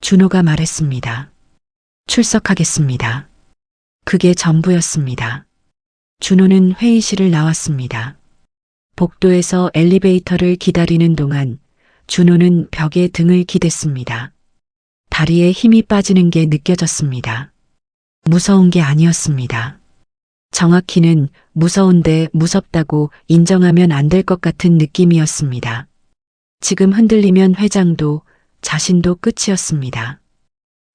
준호가 말했습니다. 출석하겠습니다. 그게 전부였습니다. 준호는 회의실을 나왔습니다. 복도에서 엘리베이터를 기다리는 동안 준호는 벽에 등을 기댔습니다. 다리에 힘이 빠지는 게 느껴졌습니다. 무서운 게 아니었습니다. 정확히는 무서운데 무섭다고 인정하면 안 될 것 같은 느낌이었습니다. 지금 흔들리면 회장도 자신도 끝이었습니다.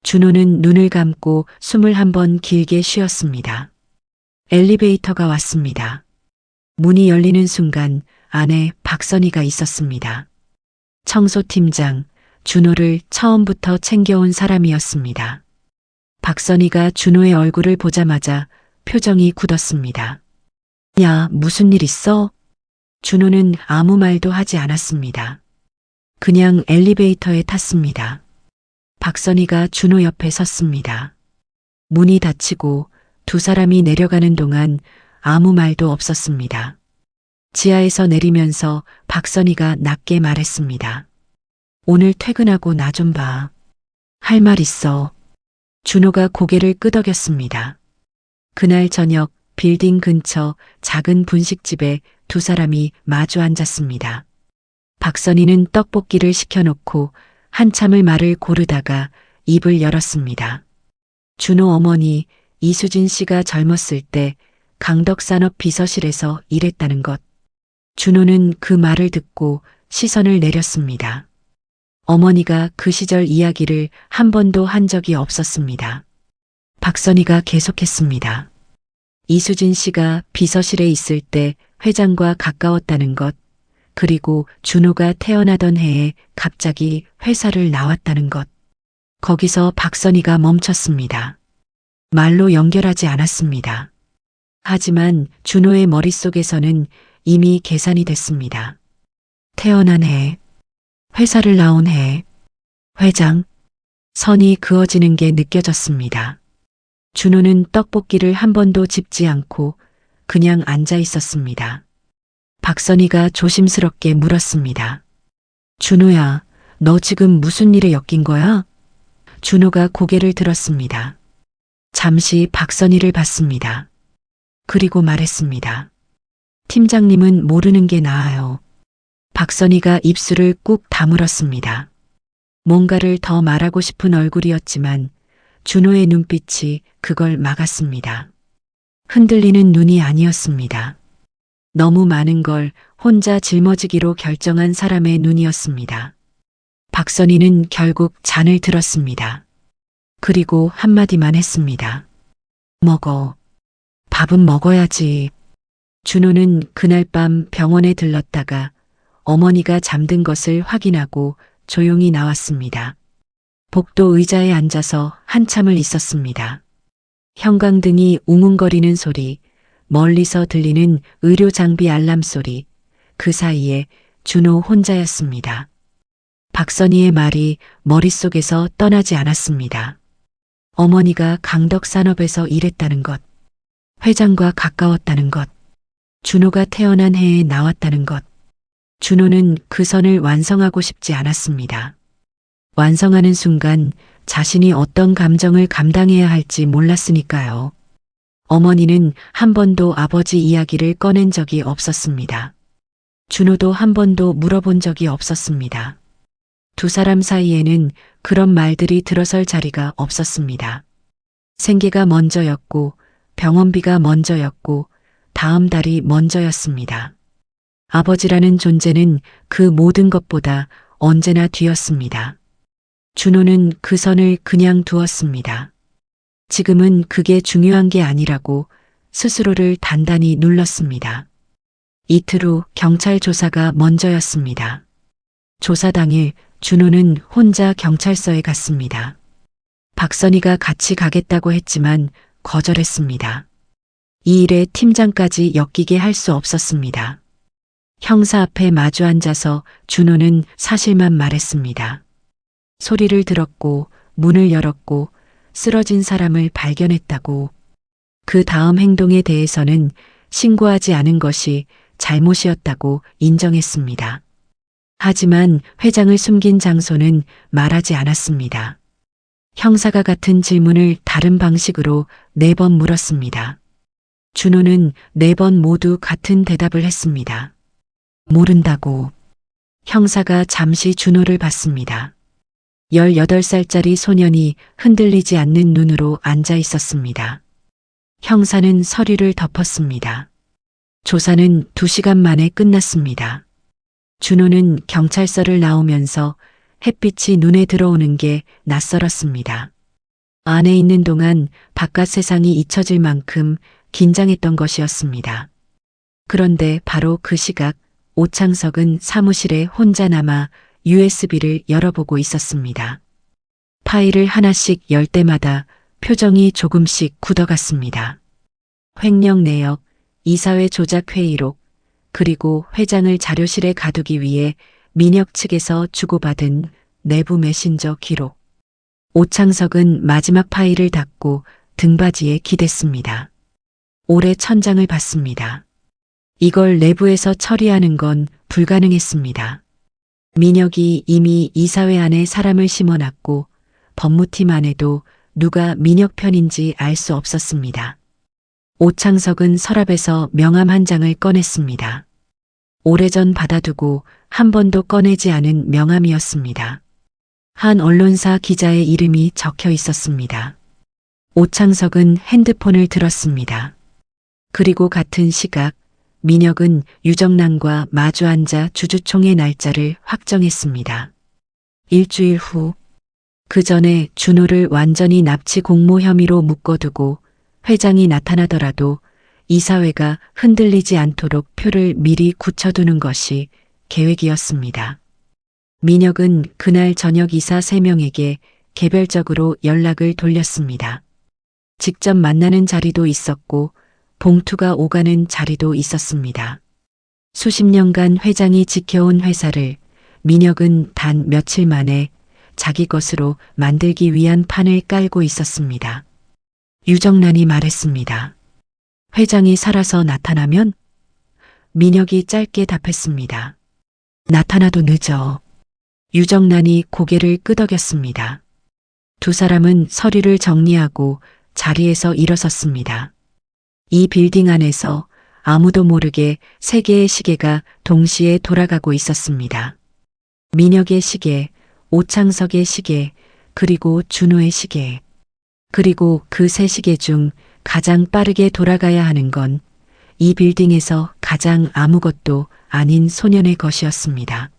준호는 눈을 감고 숨을 한번 길게 쉬었습니다. 엘리베이터가 왔습니다. 문이 열리는 순간 안에 박선희가 있었습니다. 청소팀장, 준호를 처음부터 챙겨온 사람이었습니다. 박선희가 준호의 얼굴을 보자마자 표정이 굳었습니다. 야, 무슨 일 있어? 준호는 아무 말도 하지 않았습니다. 그냥 엘리베이터에 탔습니다. 박선희가 준호 옆에 섰습니다. 문이 닫히고 두 사람이 내려가는 동안 아무 말도 없었습니다. 지하에서 내리면서 박선희가 낮게 말했습니다. 오늘 퇴근하고 나 좀 봐. 할 말 있어. 준호가 고개를 끄덕였습니다. 그날 저녁 빌딩 근처 작은 분식집에 두 사람이 마주 앉았습니다. 박선희는 떡볶이를 시켜놓고 한참을 말을 고르다가 입을 열었습니다. 준호 어머니 이수진 씨가 젊었을 때 강덕산업 비서실에서 일했다는 것. 준호는 그 말을 듣고 시선을 내렸습니다. 어머니가 그 시절 이야기를 한 번도 한 적이 없었습니다. 박선희가 계속했습니다. 이수진 씨가 비서실에 있을 때 회장과 가까웠다는 것, 그리고 준호가 태어나던 해에 갑자기 회사를 나왔다는 것. 거기서 박선희가 멈췄습니다. 말로 연결하지 않았습니다. 하지만 준호의 머릿속에서는 이미 계산이 됐습니다. 태어난 해, 회사를 나온 해, 회장, 선이 그어지는 게 느껴졌습니다. 준호는 떡볶이를 한 번도 집지 않고 그냥 앉아 있었습니다. 박선희가 조심스럽게 물었습니다. 준호야, 너 지금 무슨 일에 엮인 거야? 준호가 고개를 들었습니다. 잠시 박선희를 봤습니다. 그리고 말했습니다. 팀장님은 모르는 게 나아요. 박선희가 입술을 꾹 다물었습니다. 뭔가를 더 말하고 싶은 얼굴이었지만 준호의 눈빛이 그걸 막았습니다. 흔들리는 눈이 아니었습니다. 너무 많은 걸 혼자 짊어지기로 결정한 사람의 눈이었습니다. 박선희는 결국 잔을 들었습니다. 그리고 한마디만 했습니다. 먹어. 밥은 먹어야지. 준호는 그날 밤 병원에 들렀다가 어머니가 잠든 것을 확인하고 조용히 나왔습니다. 복도 의자에 앉아서 한참을 있었습니다. 형광등이 웅웅거리는 소리, 멀리서 들리는 의료 장비 알람 소리, 그 사이에 준호 혼자였습니다. 박선희의 말이 머릿속에서 떠나지 않았습니다. 어머니가 강덕산업에서 일했다는 것, 회장과 가까웠다는 것, 준호가 태어난 해에 나왔다는 것. 준호는 그 선을 완성하고 싶지 않았습니다. 완성하는 순간 자신이 어떤 감정을 감당해야 할지 몰랐으니까요. 어머니는 한 번도 아버지 이야기를 꺼낸 적이 없었습니다. 준호도 한 번도 물어본 적이 없었습니다. 두 사람 사이에는 그런 말들이 들어설 자리가 없었습니다. 생계가 먼저였고 병원비가 먼저였고 다음 달이 먼저였습니다. 아버지라는 존재는 그 모든 것보다 언제나 뒤였습니다. 준호는 그 선을 그냥 두었습니다. 지금은 그게 중요한 게 아니라고 스스로를 단단히 눌렀습니다. 이틀 후 경찰 조사가 먼저였습니다. 조사 당일 준호는 혼자 경찰서에 갔습니다. 박선희가 같이 가겠다고 했지만 거절했습니다. 이 일에 팀장까지 엮이게 할 수 없었습니다. 형사 앞에 마주 앉아서 준호는 사실만 말했습니다. 소리를 들었고 문을 열었고 쓰러진 사람을 발견했다고. 그 다음 행동에 대해서는 신고하지 않은 것이 잘못이었다고 인정했습니다. 하지만 회장을 숨긴 장소는 말하지 않았습니다. 형사가 같은 질문을 다른 방식으로 4번 물었습니다. 준호는 4번 모두 같은 대답을 했습니다. 모른다고. 형사가 잠시 준호를 봤습니다. 18살짜리 소년이 흔들리지 않는 눈으로 앉아 있었습니다. 형사는 서류를 덮었습니다. 조사는 2시간 만에 끝났습니다. 준호는 경찰서를 나오면서 햇빛이 눈에 들어오는 게 낯설었습니다. 안에 있는 동안 바깥 세상이 잊혀질 만큼 긴장했던 것이었습니다. 그런데 바로 그 시각 오창석은 사무실에 혼자 남아 USB를 열어보고 있었습니다. 파일을 하나씩 열 때마다 표정이 조금씩 굳어갔습니다. 횡령 내역, 이사회 조작 회의록, 그리고 회장을 자료실에 가두기 위해 민혁 측에서 주고받은 내부 메신저 기록. 오창석은 마지막 파일을 닫고 등받이에 기댔습니다. 올해 천장을 봤습니다. 이걸 내부에서 처리하는 건 불가능했습니다. 민혁이 이미 이사회 안에 사람을 심어놨고 법무팀 안에도 누가 민혁 편인지 알 수 없었습니다. 오창석은 서랍에서 명함 한 장을 꺼냈습니다. 오래전 받아두고 한 번도 꺼내지 않은 명함이었습니다. 한 언론사 기자의 이름이 적혀 있었습니다. 오창석은 핸드폰을 들었습니다. 그리고 같은 시각 민혁은 유정란과 마주 앉아 주주총회 날짜를 확정했습니다. 일주일 후, 그 전에 준호를 완전히 납치 공모 혐의로 묶어두고 회장이 나타나더라도 이사회가 흔들리지 않도록 표를 미리 굳혀두는 것이 계획이었습니다. 민혁은 그날 저녁 이사 3명에게 개별적으로 연락을 돌렸습니다. 직접 만나는 자리도 있었고 봉투가 오가는 자리도 있었습니다. 수십 년간 회장이 지켜온 회사를 민혁은 단 며칠 만에 자기 것으로 만들기 위한 판을 깔고 있었습니다. 유정란이 말했습니다. 회장이 살아서 나타나면? 민혁이 짧게 답했습니다. 나타나도 늦어. 유정란이 고개를 끄덕였습니다. 두 사람은 서류를 정리하고 자리에서 일어섰습니다. 이 빌딩 안에서 아무도 모르게 3개의 시계가 동시에 돌아가고 있었습니다. 민혁의 시계, 오창석의 시계, 그리고 준호의 시계. 그리고 그 3시계 중 가장 빠르게 돌아가야 하는 건 이 빌딩에서 가장 아무것도 아닌 소년의 것이었습니다.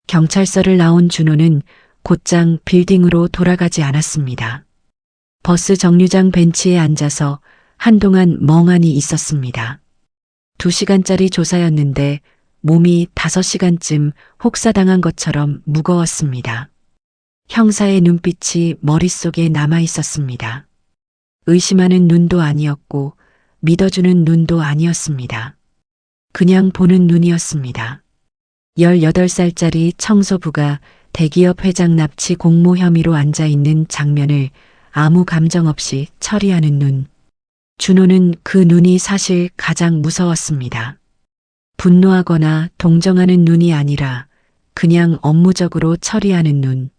경찰서를 나온 준호는 곧장 빌딩으로 돌아가지 않았습니다. 버스 정류장 벤치에 앉아서 한동안 멍하니 있었습니다. 2시간짜리 조사였는데 몸이 5시간쯤 혹사당한 것처럼 무거웠습니다. 형사의 눈빛이 머릿속에 남아 있었습니다. 의심하는 눈도 아니었고 믿어주는 눈도 아니었습니다. 그냥 보는 눈이었습니다. 18살짜리 청소부가 대기업 회장 납치 공모 혐의로 앉아있는 장면을 아무 감정 없이 처리하는 눈. 준호는 그 눈이 사실 가장 무서웠습니다. 분노하거나 동정하는 눈이 아니라 그냥 업무적으로 처리하는 눈.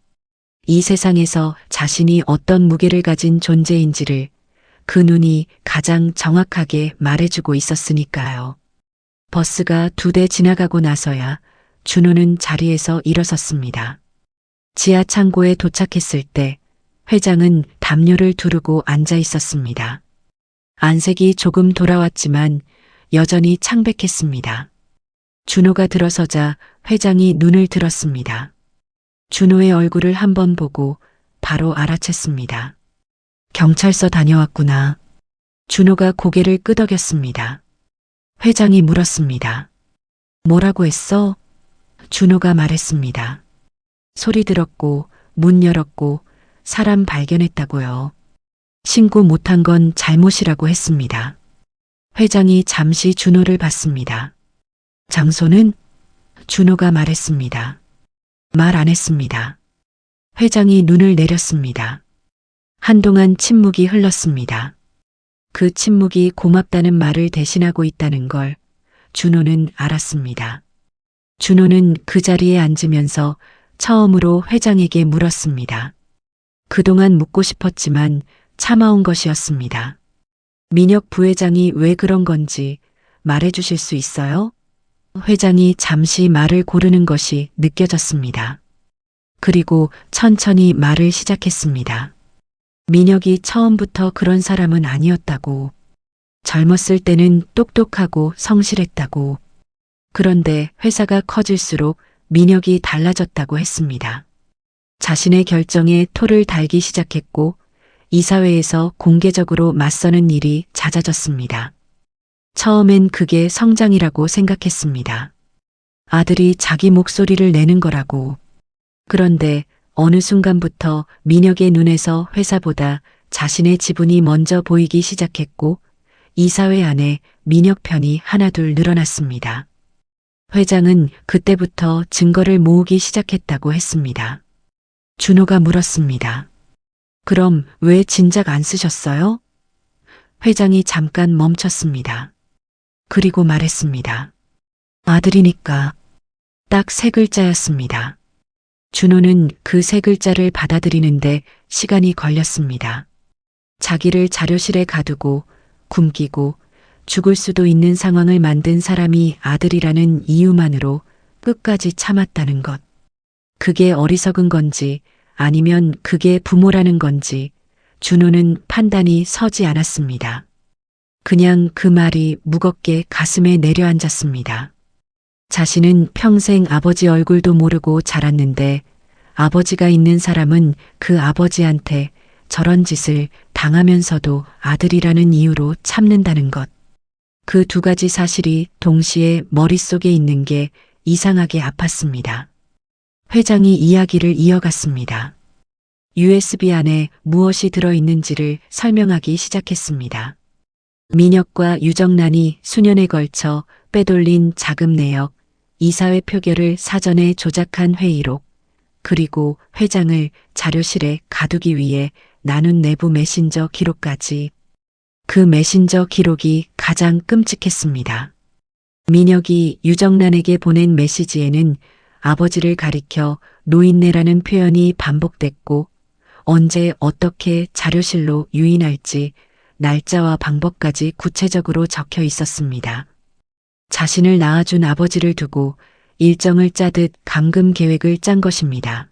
이 세상에서 자신이 어떤 무게를 가진 존재인지를 그 눈이 가장 정확하게 말해주고 있었으니까요. 버스가 2대 지나가고 나서야 준호는 자리에서 일어섰습니다. 지하 창고에 도착했을 때 회장은 담요를 두르고 앉아 있었습니다. 안색이 조금 돌아왔지만 여전히 창백했습니다. 준호가 들어서자 회장이 눈을 들었습니다. 준호의 얼굴을 한번 보고 바로 알아챘습니다. 경찰서 다녀왔구나. 준호가 고개를 끄덕였습니다. 회장이 물었습니다. 뭐라고 했어? 준호가 말했습니다. 소리 들었고 문 열었고 사람 발견했다고요. 신고 못한 건 잘못이라고 했습니다. 회장이 잠시 준호를 봤습니다. 장소는? 준호가 말했습니다. 말 안 했습니다. 회장이 눈을 내렸습니다. 한동안 침묵이 흘렀습니다. 그 침묵이 고맙다는 말을 대신하고 있다는 걸 준호는 알았습니다. 준호는 그 자리에 앉으면서 처음으로 회장에게 물었습니다. 그동안 묻고 싶었지만 참아온 것이었습니다. 민혁 부회장이 왜 그런 건지 말해주실 수 있어요? 회장이 잠시 말을 고르는 것이 느껴졌습니다. 그리고 천천히 말을 시작했습니다. 민혁이 처음부터 그런 사람은 아니었다고. 젊었을 때는 똑똑하고 성실했다고. 그런데 회사가 커질수록 민혁이 달라졌다고 했습니다. 자신의 결정에 토를 달기 시작했고 이사회에서 공개적으로 맞서는 일이 잦아졌습니다. 처음엔 그게 성장이라고 생각했습니다. 아들이 자기 목소리를 내는 거라고. 그런데 어느 순간부터 민혁의 눈에서 회사보다 자신의 지분이 먼저 보이기 시작했고 이사회 안에 민혁 편이 하나둘 늘어났습니다. 회장은 그때부터 증거를 모으기 시작했다고 했습니다. 준호가 물었습니다. 그럼 왜 진작 안 쓰셨어요? 회장이 잠깐 멈췄습니다. 그리고 말했습니다. 아들이니까. 딱 3글자였습니다. 준호는 그 3글자를 받아들이는데 시간이 걸렸습니다. 자기를 자료실에 가두고 굶기고 죽을 수도 있는 상황을 만든 사람이 아들이라는 이유만으로 끝까지 참았다는 것. 그게 어리석은 건지 아니면 그게 부모라는 건지 준호는 판단이 서지 않았습니다. 그냥 그 말이 무겁게 가슴에 내려앉았습니다. 자신은 평생 아버지 얼굴도 모르고 자랐는데 아버지가 있는 사람은 그 아버지한테 저런 짓을 당하면서도 아들이라는 이유로 참는다는 것. 그 2가지 사실이 동시에 머릿속에 있는 게 이상하게 아팠습니다. 회장이 이야기를 이어갔습니다. USB 안에 무엇이 들어있는지를 설명하기 시작했습니다. 민혁과 유정란이 수년에 걸쳐 빼돌린 자금 내역, 이사회 표결을 사전에 조작한 회의록, 그리고 회장을 자료실에 가두기 위해 나눈 내부 메신저 기록까지. 그 메신저 기록이 가장 끔찍했습니다. 민혁이 유정란에게 보낸 메시지에는 아버지를 가리켜 노인네라는 표현이 반복됐고 언제 어떻게 자료실로 유인할지 날짜와 방법까지 구체적으로 적혀 있었습니다. 자신을 낳아준 아버지를 두고 일정을 짜듯 감금 계획을 짠 것입니다.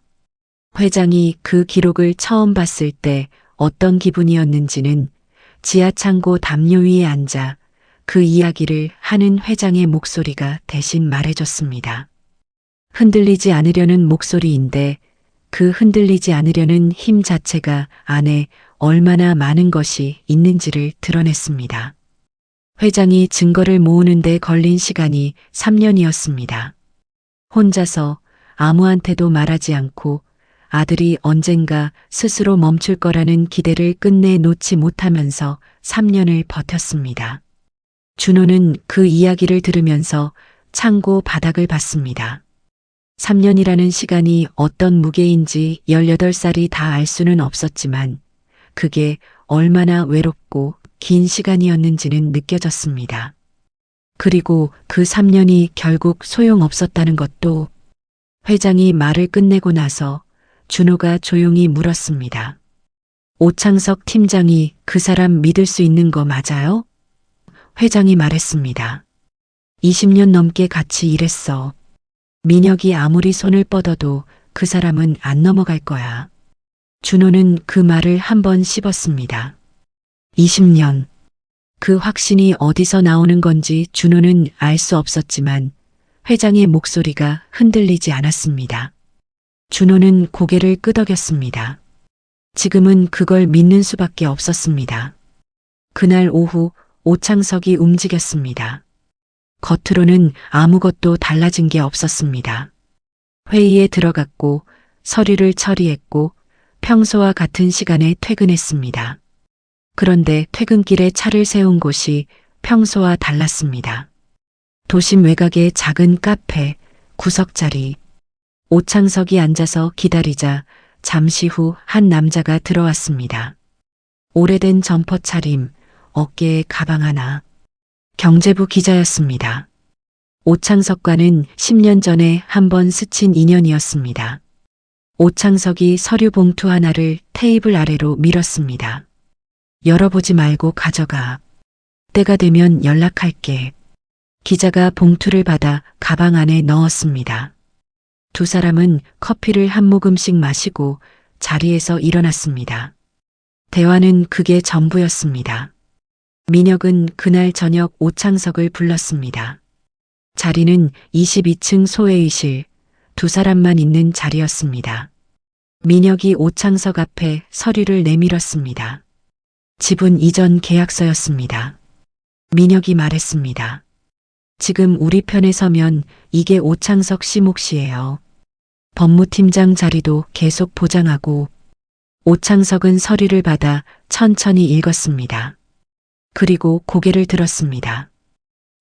회장이 그 기록을 처음 봤을 때 어떤 기분이었는지는 지하창고 담요 위에 앉아 그 이야기를 하는 회장의 목소리가 대신 말해줬습니다. 흔들리지 않으려는 목소리인데 그 흔들리지 않으려는 힘 자체가 안에 얼마나 많은 것이 있는지를 드러냈습니다. 회장이 증거를 모으는 데 걸린 시간이 3년이었습니다. 혼자서 아무한테도 말하지 않고 아들이 언젠가 스스로 멈출 거라는 기대를 끝내 놓지 못하면서 3년을 버텼습니다. 준호는 그 이야기를 들으면서 창고 바닥을 봤습니다. 3년이라는 시간이 어떤 무게인지 18살이 다 알 수는 없었지만 그게 얼마나 외롭고 긴 시간이었는지는 느껴졌습니다. 그리고 그 3년이 결국 소용없었다는 것도. 회장이 말을 끝내고 나서 준호가 조용히 물었습니다. 오창석 팀장이 그 사람 믿을 수 있는 거 맞아요? 회장이 말했습니다. 20년 넘게 같이 일했어. 민혁이 아무리 손을 뻗어도 그 사람은 안 넘어갈 거야. 준호는 그 말을 한번 씹었습니다. 20년. 그 확신이 어디서 나오는 건지 준호는 알 수 없었지만 회장의 목소리가 흔들리지 않았습니다. 준호는 고개를 끄덕였습니다. 지금은 그걸 믿는 수밖에 없었습니다. 그날 오후 오창석이 움직였습니다. 겉으로는 아무것도 달라진 게 없었습니다. 회의에 들어갔고 서류를 처리했고 평소와 같은 시간에 퇴근했습니다. 그런데 퇴근길에 차를 세운 곳이 평소와 달랐습니다. 도심 외곽의 작은 카페, 구석자리. 오창석이 앉아서 기다리자 잠시 후 한 남자가 들어왔습니다. 오래된 점퍼 차림, 어깨에 가방 하나. 경제부 기자였습니다. 오창석과는 10년 전에 한 번 스친 인연이었습니다. 오창석이 서류 봉투 하나를 테이블 아래로 밀었습니다. 열어보지 말고 가져가. 때가 되면 연락할게. 기자가 봉투를 받아 가방 안에 넣었습니다. 두 사람은 커피를 한 모금씩 마시고 자리에서 일어났습니다. 대화는 그게 전부였습니다. 민혁은 그날 저녁 오창석을 불렀습니다. 자리는 22층 소회의실, 두 사람만 있는 자리였습니다. 민혁이 오창석 앞에 서류를 내밀었습니다. 지분 이전 계약서였습니다. 민혁이 말했습니다. 지금 우리 편에 서면 이게 오창석 씨 몫이에요. 법무팀장 자리도 계속 보장하고. 오창석은 서류를 받아 천천히 읽었습니다. 그리고 고개를 들었습니다.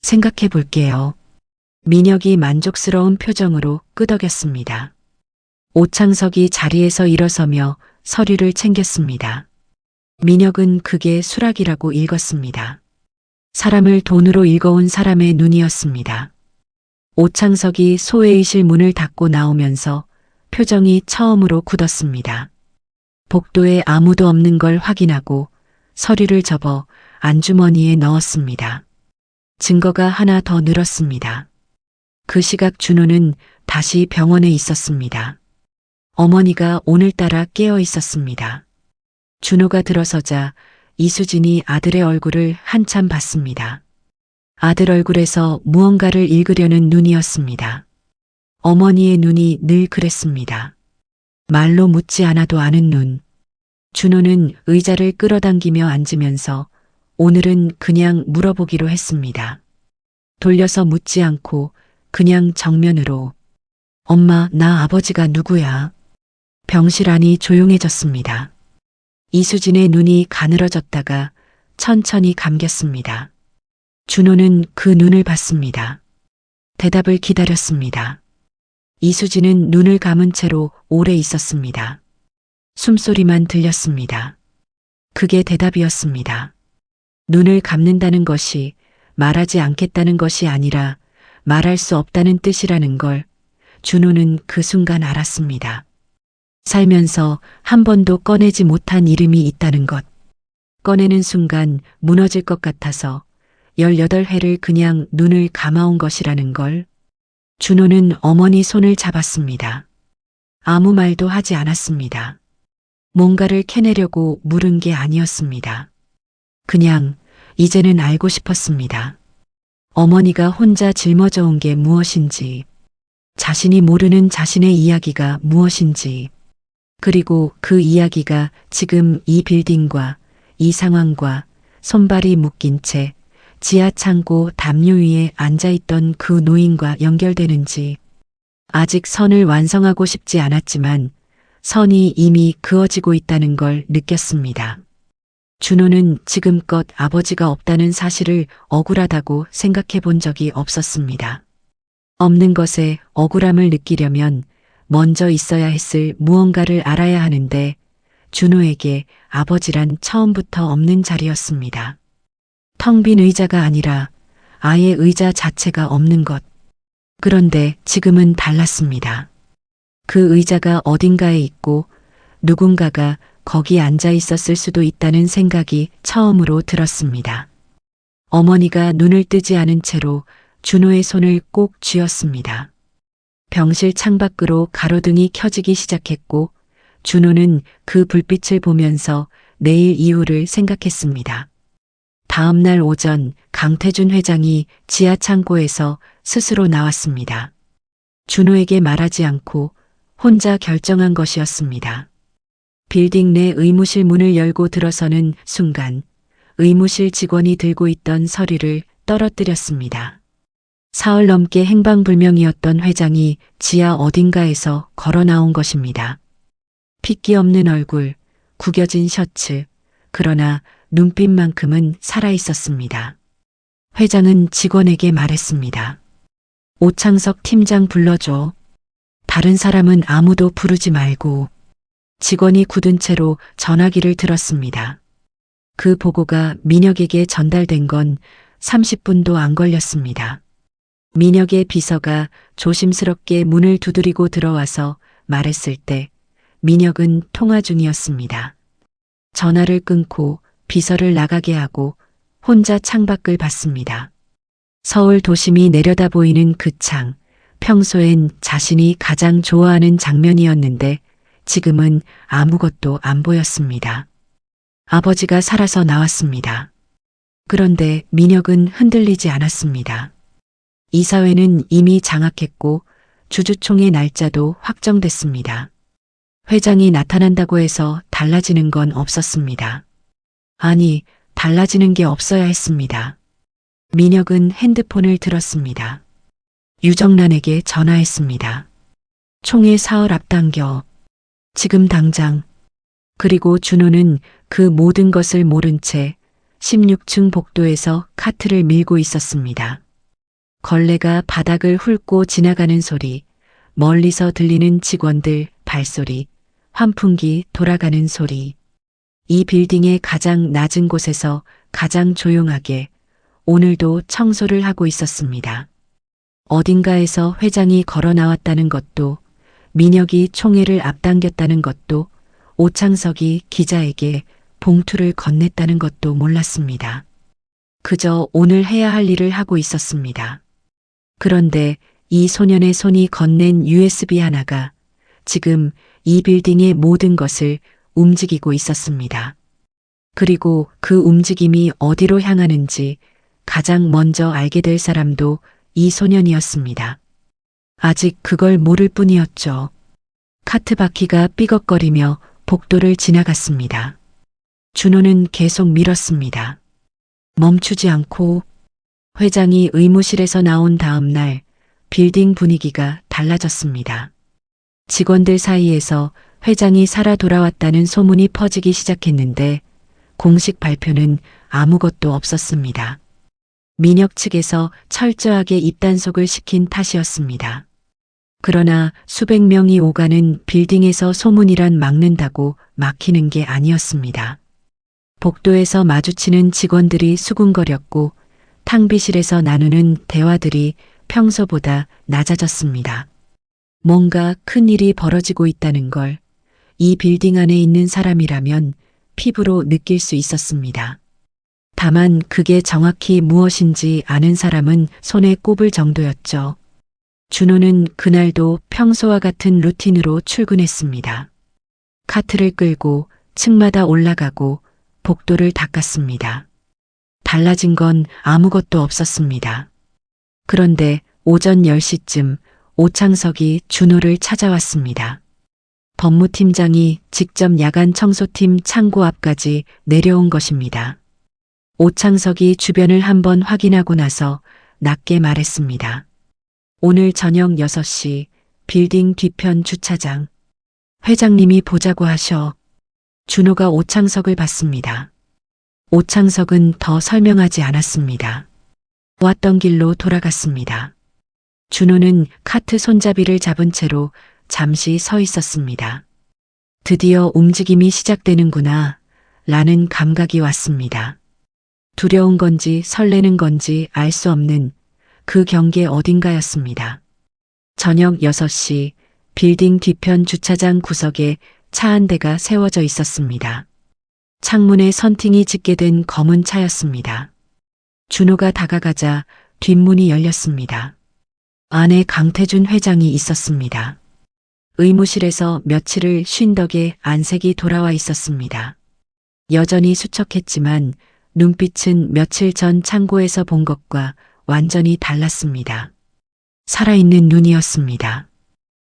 생각해 볼게요. 민혁이 만족스러운 표정으로 끄덕였습니다. 오창석이 자리에서 일어서며 서류를 챙겼습니다. 민혁은 그게 수락이라고 읽었습니다. 사람을 돈으로 읽어온 사람의 눈이었습니다. 오창석이 소회의실 문을 닫고 나오면서 표정이 처음으로 굳었습니다. 복도에 아무도 없는 걸 확인하고 서류를 접어 안주머니에 넣었습니다. 증거가 하나 더 늘었습니다. 그 시각 준호는 다시 병원에 있었습니다. 어머니가 오늘따라 깨어 있었습니다. 준호가 들어서자 이수진이 아들의 얼굴을 한참 봤습니다. 아들 얼굴에서 무언가를 읽으려는 눈이었습니다. 어머니의 눈이 늘 그랬습니다. 말로 묻지 않아도 아는 눈. 준호는 의자를 끌어당기며 앉으면서 오늘은 그냥 물어보기로 했습니다. 돌려서 묻지 않고 그냥 정면으로. 엄마, 나 아버지가 누구야? 병실 안이 조용해졌습니다. 이수진의 눈이 가늘어졌다가 천천히 감겼습니다. 준호는 그 눈을 봤습니다. 대답을 기다렸습니다. 이수진은 눈을 감은 채로 오래 있었습니다. 숨소리만 들렸습니다. 그게 대답이었습니다. 눈을 감는다는 것이 말하지 않겠다는 것이 아니라 말할 수 없다는 뜻이라는 걸 준호는 그 순간 알았습니다. 살면서 한 번도 꺼내지 못한 이름이 있다는 것. 꺼내는 순간 무너질 것 같아서 18회를 그냥 눈을 감아온 것이라는 걸. 준호는 어머니 손을 잡았습니다. 아무 말도 하지 않았습니다. 뭔가를 캐내려고 물은 게 아니었습니다. 그냥 이제는 알고 싶었습니다. 어머니가 혼자 짊어져 온 게 무엇인지, 자신이 모르는 자신의 이야기가 무엇인지, 그리고 그 이야기가 지금 이 빌딩과 이 상황과 손발이 묶인 채 지하 창고 담요 위에 앉아있던 그 노인과 연결되는지. 아직 선을 완성하고 싶지 않았지만 선이 이미 그어지고 있다는 걸 느꼈습니다. 준호는 지금껏 아버지가 없다는 사실을 억울하다고 생각해 본 적이 없었습니다. 없는 것에 억울함을 느끼려면 먼저 있어야 했을 무언가를 알아야 하는데 준호에게 아버지란 처음부터 없는 자리였습니다. 텅 빈 의자가 아니라 아예 의자 자체가 없는 것. 그런데 지금은 달랐습니다. 그 의자가 어딘가에 있고 누군가가 거기 앉아 있었을 수도 있다는 생각이 처음으로 들었습니다. 어머니가 눈을 뜨지 않은 채로 준호의 손을 꼭 쥐었습니다. 병실 창밖으로 가로등이 켜지기 시작했고 준호는 그 불빛을 보면서 내일 이후를 생각했습니다. 다음 날 오전 강태준 회장이 지하 창고에서 스스로 나왔습니다. 준호에게 말하지 않고 혼자 결정한 것이었습니다. 빌딩 내 의무실 문을 열고 들어서는 순간 의무실 직원이 들고 있던 서류를 떨어뜨렸습니다. 사흘 넘게 행방불명이었던 회장이 지하 어딘가에서 걸어 나온 것입니다. 핏기 없는 얼굴, 구겨진 셔츠, 그러나 눈빛만큼은 살아있었습니다. 회장은 직원에게 말했습니다. 오창석 팀장 불러줘. 다른 사람은 아무도 부르지 말고. 직원이 굳은 채로 전화기를 들었습니다. 그 보고가 민혁에게 전달된 건 30분도 안 걸렸습니다. 민혁의 비서가 조심스럽게 문을 두드리고 들어와서 말했을 때 민혁은 통화 중이었습니다. 전화를 끊고 비서를 나가게 하고 혼자 창밖을 봤습니다. 서울 도심이 내려다 보이는 그 창, 평소엔 자신이 가장 좋아하는 장면이었는데 지금은 아무것도 안 보였습니다. 아버지가 살아서 나왔습니다. 그런데 민혁은 흔들리지 않았습니다. 이사회는 이미 장악했고 주주총회 날짜도 확정됐습니다. 회장이 나타난다고 해서 달라지는 건 없었습니다. 아니, 달라지는 게 없어야 했습니다. 민혁은 핸드폰을 들었습니다. 유정란에게 전화했습니다. 총회 사흘 앞당겨. 지금 당장. 그리고 준호는 그 모든 것을 모른 채 16층 복도에서 카트를 밀고 있었습니다. 걸레가 바닥을 훑고 지나가는 소리, 멀리서 들리는 직원들 발소리, 환풍기 돌아가는 소리. 이 빌딩의 가장 낮은 곳에서 가장 조용하게 오늘도 청소를 하고 있었습니다. 어딘가에서 회장이 걸어 나왔다는 것도, 민혁이 총회를 앞당겼다는 것도, 오창석이 기자에게 봉투를 건넸다는 것도 몰랐습니다. 그저 오늘 해야 할 일을 하고 있었습니다. 그런데 이 소년의 손이 건넨 USB 하나가 지금 이 빌딩의 모든 것을 움직이고 있었습니다. 그리고 그 움직임이 어디로 향하는지 가장 먼저 알게 될 사람도 이 소년이었습니다. 아직 그걸 모를 뿐이었죠. 카트 바퀴가 삐걱거리며 복도를 지나갔습니다. 준호는 계속 밀었습니다. 멈추지 않고. 회장이 의무실에서 나온 다음 날 빌딩 분위기가 달라졌습니다. 직원들 사이에서 회장이 살아 돌아왔다는 소문이 퍼지기 시작했는데 공식 발표는 아무것도 없었습니다. 민혁 측에서 철저하게 입단속을 시킨 탓이었습니다. 그러나 수백 명이 오가는 빌딩에서 소문이란 막는다고 막히는 게 아니었습니다. 복도에서 마주치는 직원들이 수군거렸고 탕비실에서 나누는 대화들이 평소보다 낮아졌습니다. 뭔가 큰 일이 벌어지고 있다는 걸 이 빌딩 안에 있는 사람이라면 피부로 느낄 수 있었습니다. 다만 그게 정확히 무엇인지 아는 사람은 손에 꼽을 정도였죠. 준호는 그날도 평소와 같은 루틴으로 출근했습니다. 카트를 끌고 층마다 올라가고 복도를 닦았습니다. 달라진 건 아무것도 없었습니다. 그런데 오전 10시쯤 오창석이 준호를 찾아왔습니다. 법무팀장이 직접 야간 청소팀 창고 앞까지 내려온 것입니다. 오창석이 주변을 한번 확인하고 나서 낮게 말했습니다. 오늘 저녁 6시 빌딩 뒤편 주차장. 회장님이 보자고 하셔. 준호가 오창석을 봤습니다. 오창석은 더 설명하지 않았습니다. 왔던 길로 돌아갔습니다. 준호는 카트 손잡이를 잡은 채로 잠시 서 있었습니다. 드디어 움직임이 시작되는구나 라는 감각이 왔습니다. 두려운 건지 설레는 건지 알 수 없는 그 경계 어딘가였습니다. 저녁 6시 빌딩 뒤편 주차장 구석에 차 한 대가 세워져 있었습니다. 창문에 선팅이 짙게 된 검은 차였습니다. 준호가 다가가자 뒷문이 열렸습니다. 안에 강태준 회장이 있었습니다. 의무실에서 며칠을 쉰 덕에 안색이 돌아와 있었습니다. 여전히 수척했지만 눈빛은 며칠 전 창고에서 본 것과 완전히 달랐습니다. 살아있는 눈이었습니다.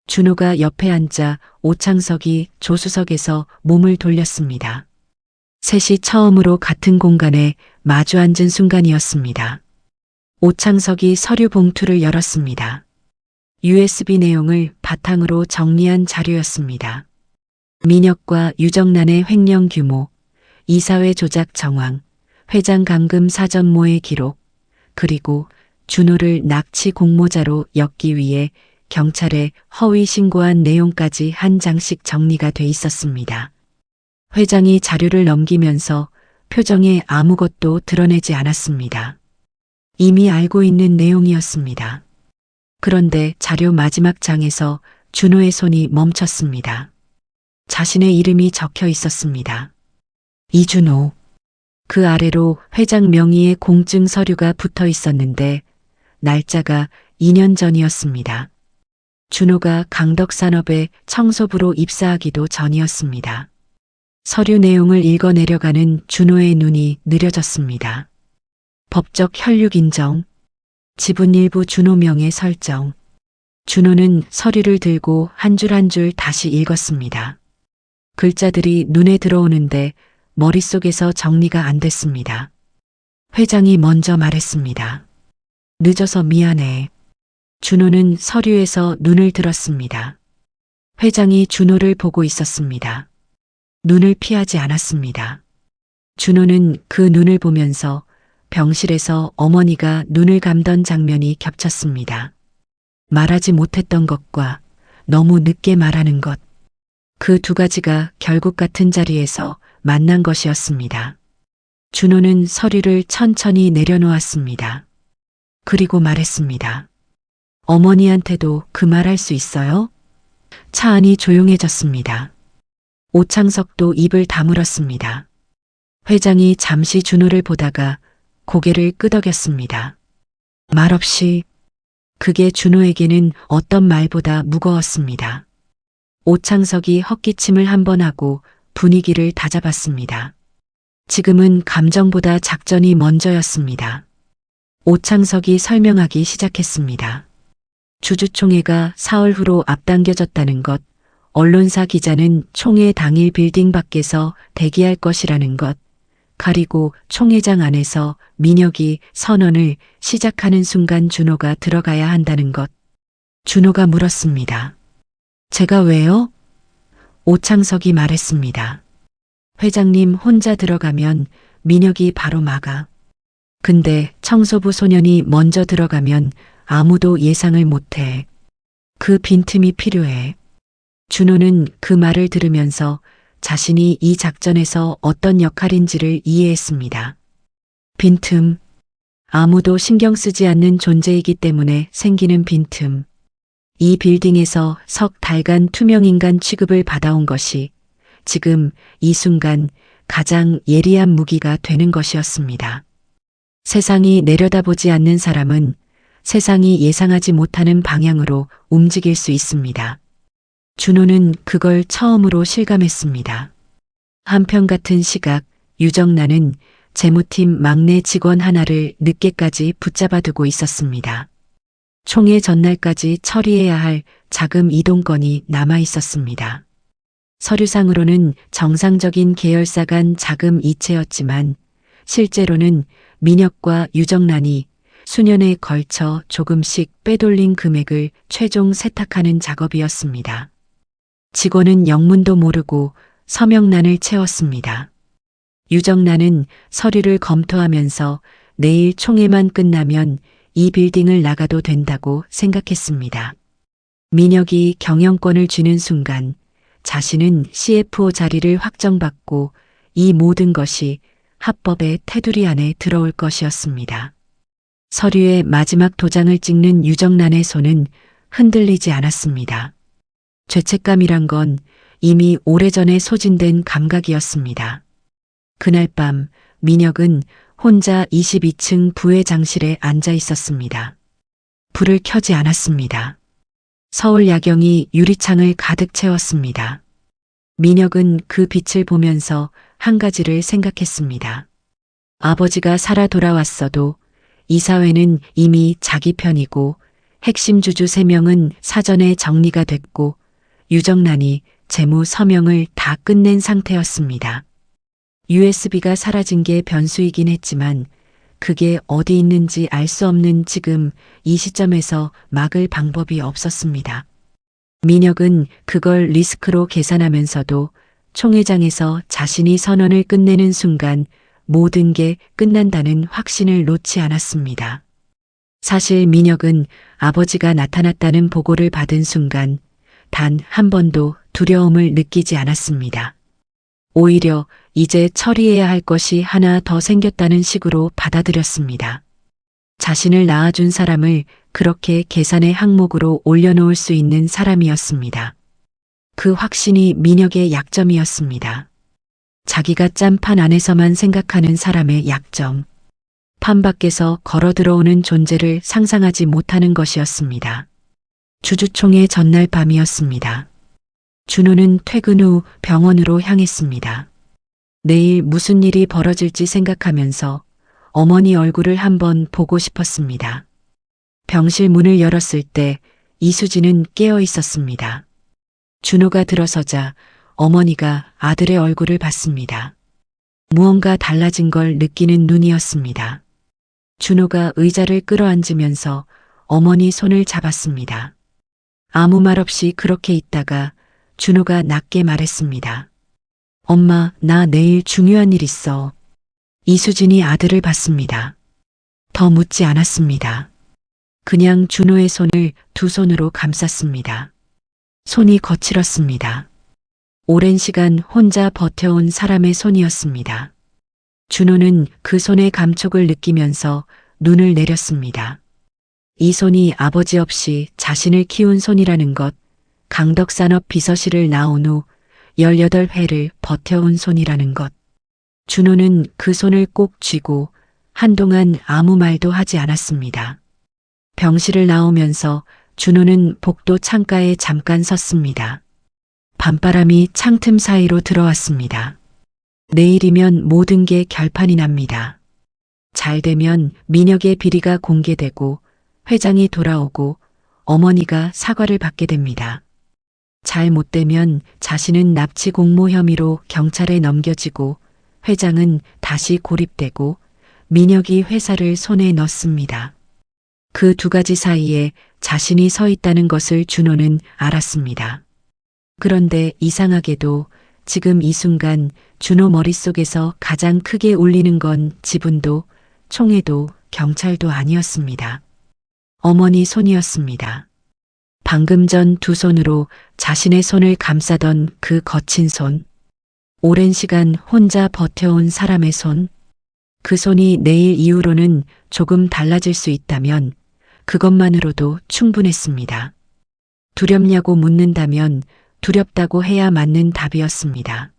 준호가 옆에 앉자 오창석이 조수석에서 몸을 돌렸습니다. 셋이 처음으로 같은 공간에 마주 앉은 순간이었습니다. 오창석이 서류 봉투를 열었습니다. USB 내용을 바탕으로 정리한 자료였습니다. 민혁과 유정란의 횡령 규모, 이사회 조작 정황, 회장 감금 사전 모의 기록, 그리고 준호를 납치 공모자로 엮기 위해 경찰에 허위 신고한 내용까지 한 장씩 정리가 돼 있었습니다. 회장이 자료를 넘기면서 표정에 아무것도 드러내지 않았습니다. 이미 알고 있는 내용이었습니다. 그런데 자료 마지막 장에서 준호의 손이 멈췄습니다. 자신의 이름이 적혀 있었습니다. 이준호. 그 아래로 회장 명의의 공증 서류가 붙어 있었는데 날짜가 2년 전이었습니다. 준호가 강덕산업에 청소부로 입사하기도 전이었습니다. 서류 내용을 읽어내려가는 준호의 눈이 느려졌습니다. 법적 혈육 인정, 지분 일부 준호 명의 설정. 준호는 서류를 들고 한 줄 한 줄 다시 읽었습니다. 글자들이 눈에 들어오는데 머릿속에서 정리가 안 됐습니다. 회장이 먼저 말했습니다. 늦어서 미안해. 준호는 서류에서 눈을 들었습니다. 회장이 준호를 보고 있었습니다. 눈을 피하지 않았습니다. 준호는 그 눈을 보면서 병실에서 어머니가 눈을 감던 장면이 겹쳤습니다. 말하지 못했던 것과 너무 늦게 말하는 것. 그 두 가지가 결국 같은 자리에서 만난 것이었습니다. 준호는 서류를 천천히 내려놓았습니다. 그리고 말했습니다. 어머니한테도 그 말 할 수 있어요? 차 안이 조용해졌습니다. 오창석도 입을 다물었습니다. 회장이 잠시 준호를 보다가 고개를 끄덕였습니다. 말없이. 그게 준호에게는 어떤 말보다 무거웠습니다. 오창석이 헛기침을 한 번 하고 분위기를 다잡았습니다. 지금은 감정보다 작전이 먼저였습니다. 오창석이 설명하기 시작했습니다. 주주총회가 사흘 후로 앞당겨졌다는 것, 언론사 기자는 총회 당일 빌딩 밖에서 대기할 것이라는 것, 그리고 총회장 안에서 민혁이 선언을 시작하는 순간 준호가 들어가야 한다는 것. 준호가 물었습니다. 제가 왜요? 오창석이 말했습니다. 회장님 혼자 들어가면 민혁이 바로 막아. 근데 청소부 소년이 먼저 들어가면 아무도 예상을 못해. 그 빈틈이 필요해. 준호는 그 말을 들으면서 자신이 이 작전에서 어떤 역할인지를 이해했습니다. 빈틈. 아무도 신경 쓰지 않는 존재이기 때문에 생기는 빈틈. 이 빌딩에서 석 달간 투명인간 취급을 받아온 것이 지금 이 순간 가장 예리한 무기가 되는 것이었습니다. 세상이 내려다보지 않는 사람은 세상이 예상하지 못하는 방향으로 움직일 수 있습니다. 준호는 그걸 처음으로 실감했습니다. 한편같은 시각 유정란은 재무팀 막내 직원 하나를 늦게까지 붙잡아두고 있었습니다. 총회 전날까지 처리해야 할 자금 이동건이 남아 있었습니다. 서류상으로는 정상적인 계열사 간 자금 이체였지만 실제로는 민혁과 유정란이 수년에 걸쳐 조금씩 빼돌린 금액을 최종 세탁하는 작업이었습니다. 직원은 영문도 모르고 서명란을 채웠습니다. 유정란은 서류를 검토하면서 내일 총회만 끝나면 이 빌딩을 나가도 된다고 생각했습니다. 민혁이 경영권을 쥐는 순간 자신은 CFO 자리를 확정받고 이 모든 것이 합법의 테두리 안에 들어올 것이었습니다. 서류에 마지막 도장을 찍는 유정란의 손은 흔들리지 않았습니다. 죄책감이란 건 이미 오래전에 소진된 감각이었습니다. 그날 밤 민혁은 혼자 22층 부회장실에 앉아 있었습니다. 불을 켜지 않았습니다. 서울 야경이 유리창을 가득 채웠습니다. 민혁은 그 빛을 보면서 한 가지를 생각했습니다. 아버지가 살아 돌아왔어도 이사회는 이미 자기 편이고 핵심 주주 3명은 사전에 정리가 됐고 유정란이 재무 서명을 다 끝낸 상태였습니다. USB가 사라진 게 변수이긴 했지만 그게 어디 있는지 알 수 없는 지금 이 시점에서 막을 방법이 없었습니다. 민혁은 그걸 리스크로 계산하면서도 총회장에서 자신이 선언을 끝내는 순간 모든 게 끝난다는 확신을 놓지 않았습니다. 사실 민혁은 아버지가 나타났다는 보고를 받은 순간 단 한 번도 두려움을 느끼지 않았습니다. 오히려 이제 처리해야 할 것이 하나 더 생겼다는 식으로 받아들였습니다. 자신을 낳아준 사람을 그렇게 계산의 항목으로 올려놓을 수 있는 사람이었습니다. 그 확신이 민혁의 약점이었습니다. 자기가 짠판 안에서만 생각하는 사람의 약점. 판 밖에서 걸어 들어오는 존재를 상상하지 못하는 것이었습니다. 주주총회 전날 밤이었습니다. 준호는 퇴근 후 병원으로 향했습니다. 내일 무슨 일이 벌어질지 생각하면서 어머니 얼굴을 한번 보고 싶었습니다. 병실 문을 열었을 때 이수진은 깨어 있었습니다. 준호가 들어서자 어머니가 아들의 얼굴을 봤습니다. 무언가 달라진 걸 느끼는 눈이었습니다. 준호가 의자를 끌어앉으면서 어머니 손을 잡았습니다. 아무 말 없이 그렇게 있다가 준호가 낮게 말했습니다. 엄마, 나 내일 중요한 일 있어. 이수진이 아들을 봤습니다. 더 묻지 않았습니다. 그냥 준호의 손을 두 손으로 감쌌습니다. 손이 거칠었습니다. 오랜 시간 혼자 버텨온 사람의 손이었습니다. 준호는 그 손의 감촉을 느끼면서 눈을 내렸습니다. 이 손이 아버지 없이 자신을 키운 손이라는 것, 강덕산업 비서실을 나온 후 18회를 버텨온 손이라는 것. 준호는 그 손을 꼭 쥐고 한동안 아무 말도 하지 않았습니다. 병실을 나오면서 준호는 복도 창가에 잠깐 섰습니다. 밤바람이 창틈 사이로 들어왔습니다. 내일이면 모든 게 결판이 납니다. 잘 되면 민혁의 비리가 공개되고 회장이 돌아오고 어머니가 사과를 받게 됩니다. 잘 못되면 자신은 납치 공모 혐의로 경찰에 넘겨지고 회장은 다시 고립되고 민혁이 회사를 손에 넣습니다. 그 두 가지 사이에 자신이 서 있다는 것을 준호는 알았습니다. 그런데 이상하게도 지금 이 순간 준호 머릿속에서 가장 크게 울리는 건 지분도 총회도 경찰도 아니었습니다. 어머니 손이었습니다. 방금 전 두 손으로 자신의 손을 감싸던 그 거친 손. 오랜 시간 혼자 버텨온 사람의 손. 그 손이 내일 이후로는 조금 달라질 수 있다면 그것만으로도 충분했습니다. 두렵냐고 묻는다면 두렵다고 해야 맞는 답이었습니다.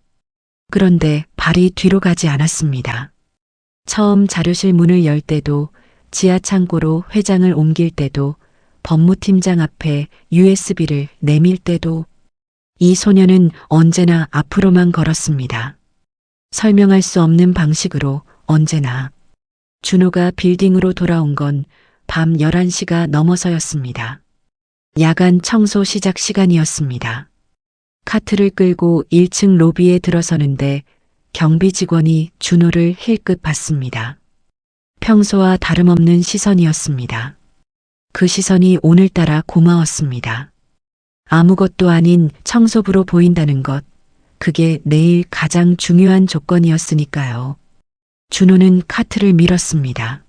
그런데 발이 뒤로 가지 않았습니다. 처음 자료실 문을 열 때도 지하 창고로 회장을 옮길 때도 법무팀장 앞에 USB를 내밀 때도 이 소녀는 언제나 앞으로만 걸었습니다. 설명할 수 없는 방식으로 언제나. 준호가 빌딩으로 돌아온 건 밤 11시가 넘어서였습니다. 야간 청소 시작 시간이었습니다. 카트를 끌고 1층 로비에 들어서는데 경비 직원이 준호를 힐끗 봤습니다. 평소와 다름없는 시선이었습니다. 그 시선이 오늘따라 고마웠습니다. 아무것도 아닌 청소부로 보인다는 것, 그게 내일 가장 중요한 조건이었으니까요. 준호는 카트를 밀었습니다.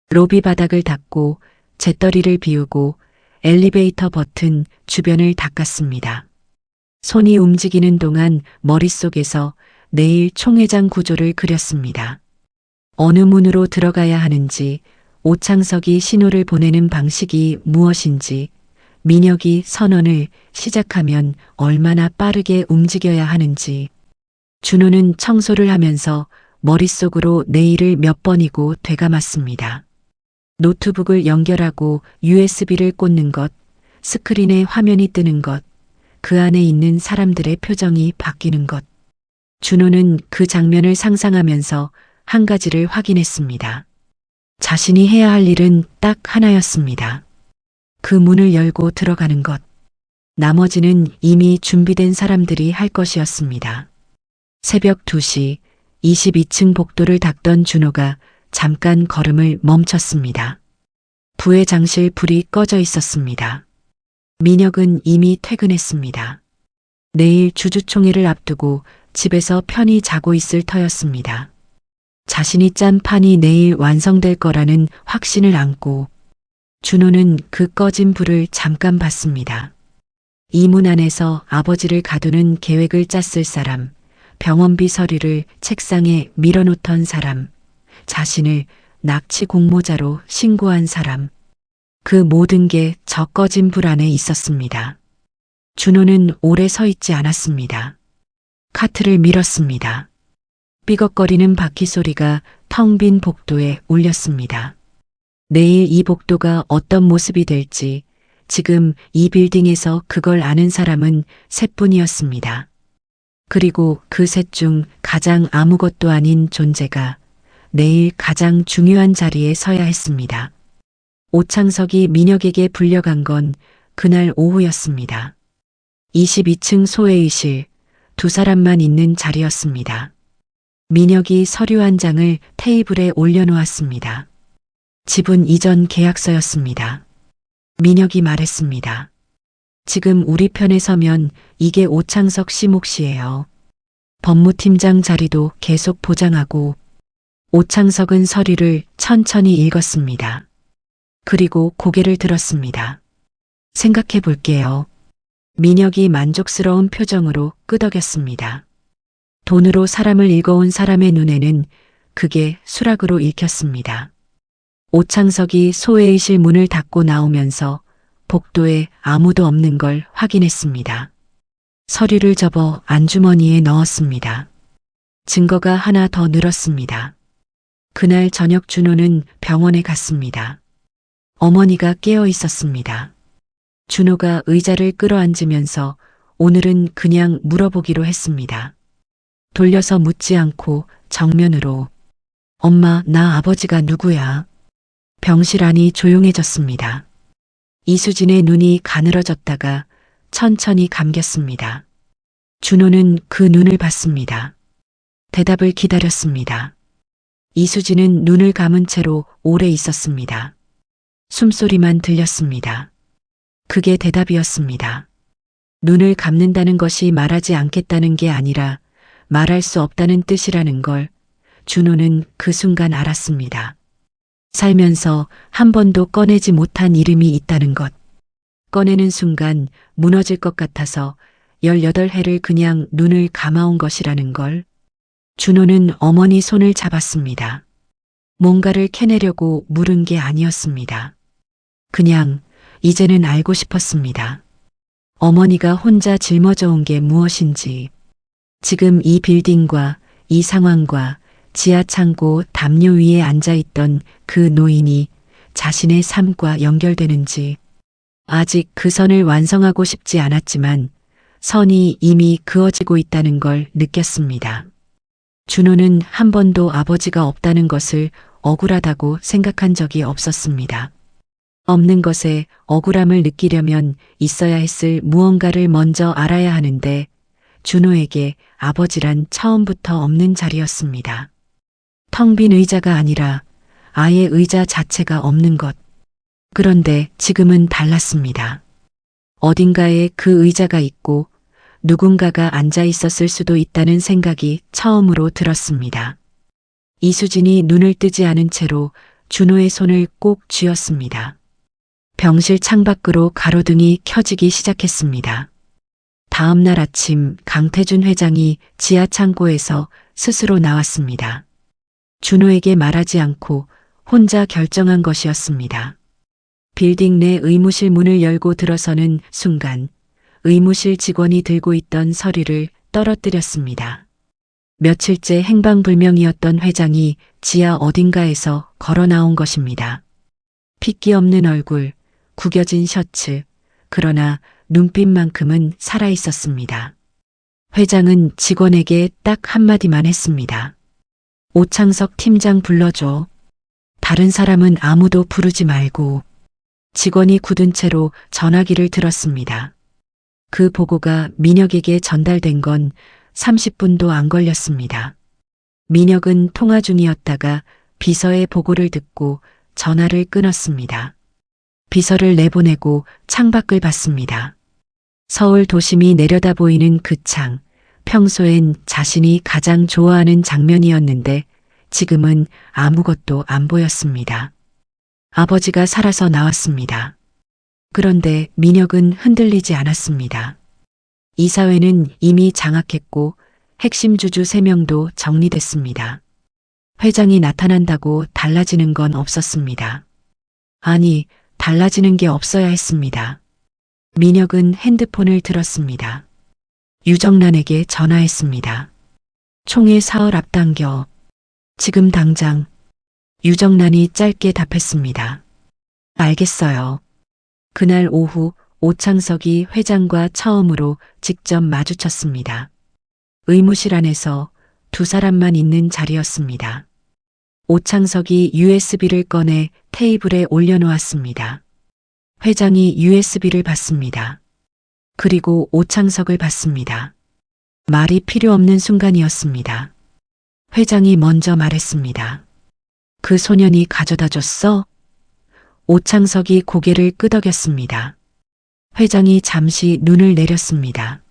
로비 바닥을 닦고 재떨이를 비우고 엘리베이터 버튼 주변을 닦았습니다. 손이 움직이는 동안 머릿속에서 내일 총회장 구조를 그렸습니다. 어느 문으로 들어가야 하는지, 오창석이 신호를 보내는 방식이 무엇인지, 민혁이 선언을 시작하면 얼마나 빠르게 움직여야 하는지. 준호는 청소를 하면서 머릿속으로 내일을 몇 번이고 되감았습니다. 노트북을 연결하고 USB를 꽂는 것, 스크린에 화면이 뜨는 것, 그 안에 있는 사람들의 표정이 바뀌는 것. 준호는 그 장면을 상상하면서 한 가지를 확인했습니다. 자신이 해야 할 일은 딱 하나였습니다. 그 문을 열고 들어가는 것. 나머지는 이미 준비된 사람들이 할 것이었습니다. 새벽 2시 22층 복도를 닦던 준호가 잠깐 걸음을 멈췄습니다. 부회장실 불이 꺼져 있었습니다. 민혁은 이미 퇴근했습니다. 내일 주주총회를 앞두고 집에서 편히 자고 있을 터였습니다. 자신이 짠 판이 내일 완성될 거라는 확신을 안고 준호는 그 꺼진 불을 잠깐 봤습니다. 이 문 안에서 아버지를 가두는 계획을 짰을 사람, 병원비 서류를 책상에 밀어놓던 사람, 자신을 납치 공모자로 신고한 사람, 그 모든 게 저 꺼진 불 안에 있었습니다. 준호는 오래 서 있지 않았습니다. 카트를 밀었습니다. 삐걱거리는 바퀴 소리가 텅 빈 복도에 올렸습니다. 내일 이 복도가 어떤 모습이 될지 지금 이 빌딩에서 그걸 아는 사람은 셋뿐이었습니다. 그리고 그 셋 중 가장 아무것도 아닌 존재가 내일 가장 중요한 자리에 서야 했습니다. 오창석이 민혁에게 불려간 건 그날 오후였습니다. 22층 소회의실, 두 사람만 있는 자리였습니다. 민혁이 서류 한 장을 테이블에 올려놓았습니다. 지분 이전 계약서였습니다. 민혁이 말했습니다. 지금 우리 편에 서면 이게 오창석 씨 몫이에요. 법무팀장 자리도 계속 보장하고. 오창석은 서류를 천천히 읽었습니다. 그리고 고개를 들었습니다. 생각해 볼게요. 민혁이 만족스러운 표정으로 끄덕였습니다. 돈으로 사람을 읽어온 사람의 눈에는 그게 수락으로 읽혔습니다. 오창석이 소회의실 문을 닫고 나오면서 복도에 아무도 없는 걸 확인했습니다. 서류를 접어 안주머니에 넣었습니다. 증거가 하나 더 늘었습니다. 그날 저녁 준호는 병원에 갔습니다. 어머니가 깨어 있었습니다. 준호가 의자를 끌어앉으면서 오늘은 그냥 물어보기로 했습니다. 돌려서 묻지 않고 정면으로. 엄마, 나 아버지가 누구야? 병실 안이 조용해졌습니다. 이수진의 눈이 가늘어졌다가 천천히 감겼습니다. 준호는 그 눈을 봤습니다. 대답을 기다렸습니다. 이수진은 눈을 감은 채로 오래 있었습니다. 숨소리만 들렸습니다. 그게 대답이었습니다. 눈을 감는다는 것이 말하지 않겠다는 게 아니라 말할 수 없다는 뜻이라는 걸 준호는 그 순간 알았습니다. 살면서 한 번도 꺼내지 못한 이름이 있다는 것. 꺼내는 순간 무너질 것 같아서 18해를 그냥 눈을 감아온 것이라는 걸. 준호는 어머니 손을 잡았습니다. 뭔가를 캐내려고 물은 게 아니었습니다. 그냥 이제는 알고 싶었습니다. 어머니가 혼자 짊어져 온 게 무엇인지. 지금 이 빌딩과 이 상황과 지하 창고 담요 위에 앉아있던 그 노인이 자신의 삶과 연결되는지. 아직 그 선을 완성하고 싶지 않았지만 선이 이미 그어지고 있다는 걸 느꼈습니다. 준호는 한 번도 아버지가 없다는 것을 억울하다고 생각한 적이 없었습니다. 없는 것에 억울함을 느끼려면 있어야 했을 무언가를 먼저 알아야 하는데 준호에게 아버지란 처음부터 없는 자리였습니다. 텅 빈 의자가 아니라 아예 의자 자체가 없는 것. 그런데 지금은 달랐습니다. 어딘가에 그 의자가 있고 누군가가 앉아 있었을 수도 있다는 생각이 처음으로 들었습니다. 이수진이 눈을 뜨지 않은 채로 준호의 손을 꼭 쥐었습니다. 병실 창밖으로 가로등이 켜지기 시작했습니다. 다음 날 아침 강태준 회장이 지하 창고에서 스스로 나왔습니다. 준호에게 말하지 않고 혼자 결정한 것이었습니다. 빌딩 내 의무실 문을 열고 들어서는 순간 의무실 직원이 들고 있던 서류를 떨어뜨렸습니다. 며칠째 행방불명이었던 회장이 지하 어딘가에서 걸어 나온 것입니다. 핏기 없는 얼굴, 구겨진 셔츠, 그러나 눈빛만큼은 살아있었습니다. 회장은 직원에게 딱 한마디만 했습니다. 오창석 팀장 불러줘. 다른 사람은 아무도 부르지 말고. 직원이 굳은 채로 전화기를 들었습니다. 그 보고가 민혁에게 전달된 건 30분도 안 걸렸습니다. 민혁은 통화 중이었다가 비서의 보고를 듣고 전화를 끊었습니다. 비서를 내보내고 창밖을 봤습니다. 서울 도심이 내려다 보이는 그 창, 평소엔 자신이 가장 좋아하는 장면이었는데 지금은 아무것도 안 보였습니다. 아버지가 살아서 나왔습니다. 그런데 민혁은 흔들리지 않았습니다. 이사회는 이미 장악했고 핵심 주주 3명도 정리됐습니다. 회장이 나타난다고 달라지는 건 없었습니다. 아니, 달라지는 게 없어야 했습니다. 민혁은 핸드폰을 들었습니다. 유정란에게 전화했습니다. 총회 사흘 앞당겨. 지금 당장. 유정란이 짧게 답했습니다. 알겠어요. 그날 오후 오창석이 회장과 처음으로 직접 마주쳤습니다. 의무실 안에서 두 사람만 있는 자리였습니다. 오창석이 USB를 꺼내 테이블에 올려놓았습니다. 회장이 USB를 받습니다. 그리고 오창석을 받습니다. 말이 필요 없는 순간이었습니다. 회장이 먼저 말했습니다. 그 소년이 가져다 줬어? 오창석이 고개를 끄덕였습니다. 회장이 잠시 눈을 내렸습니다.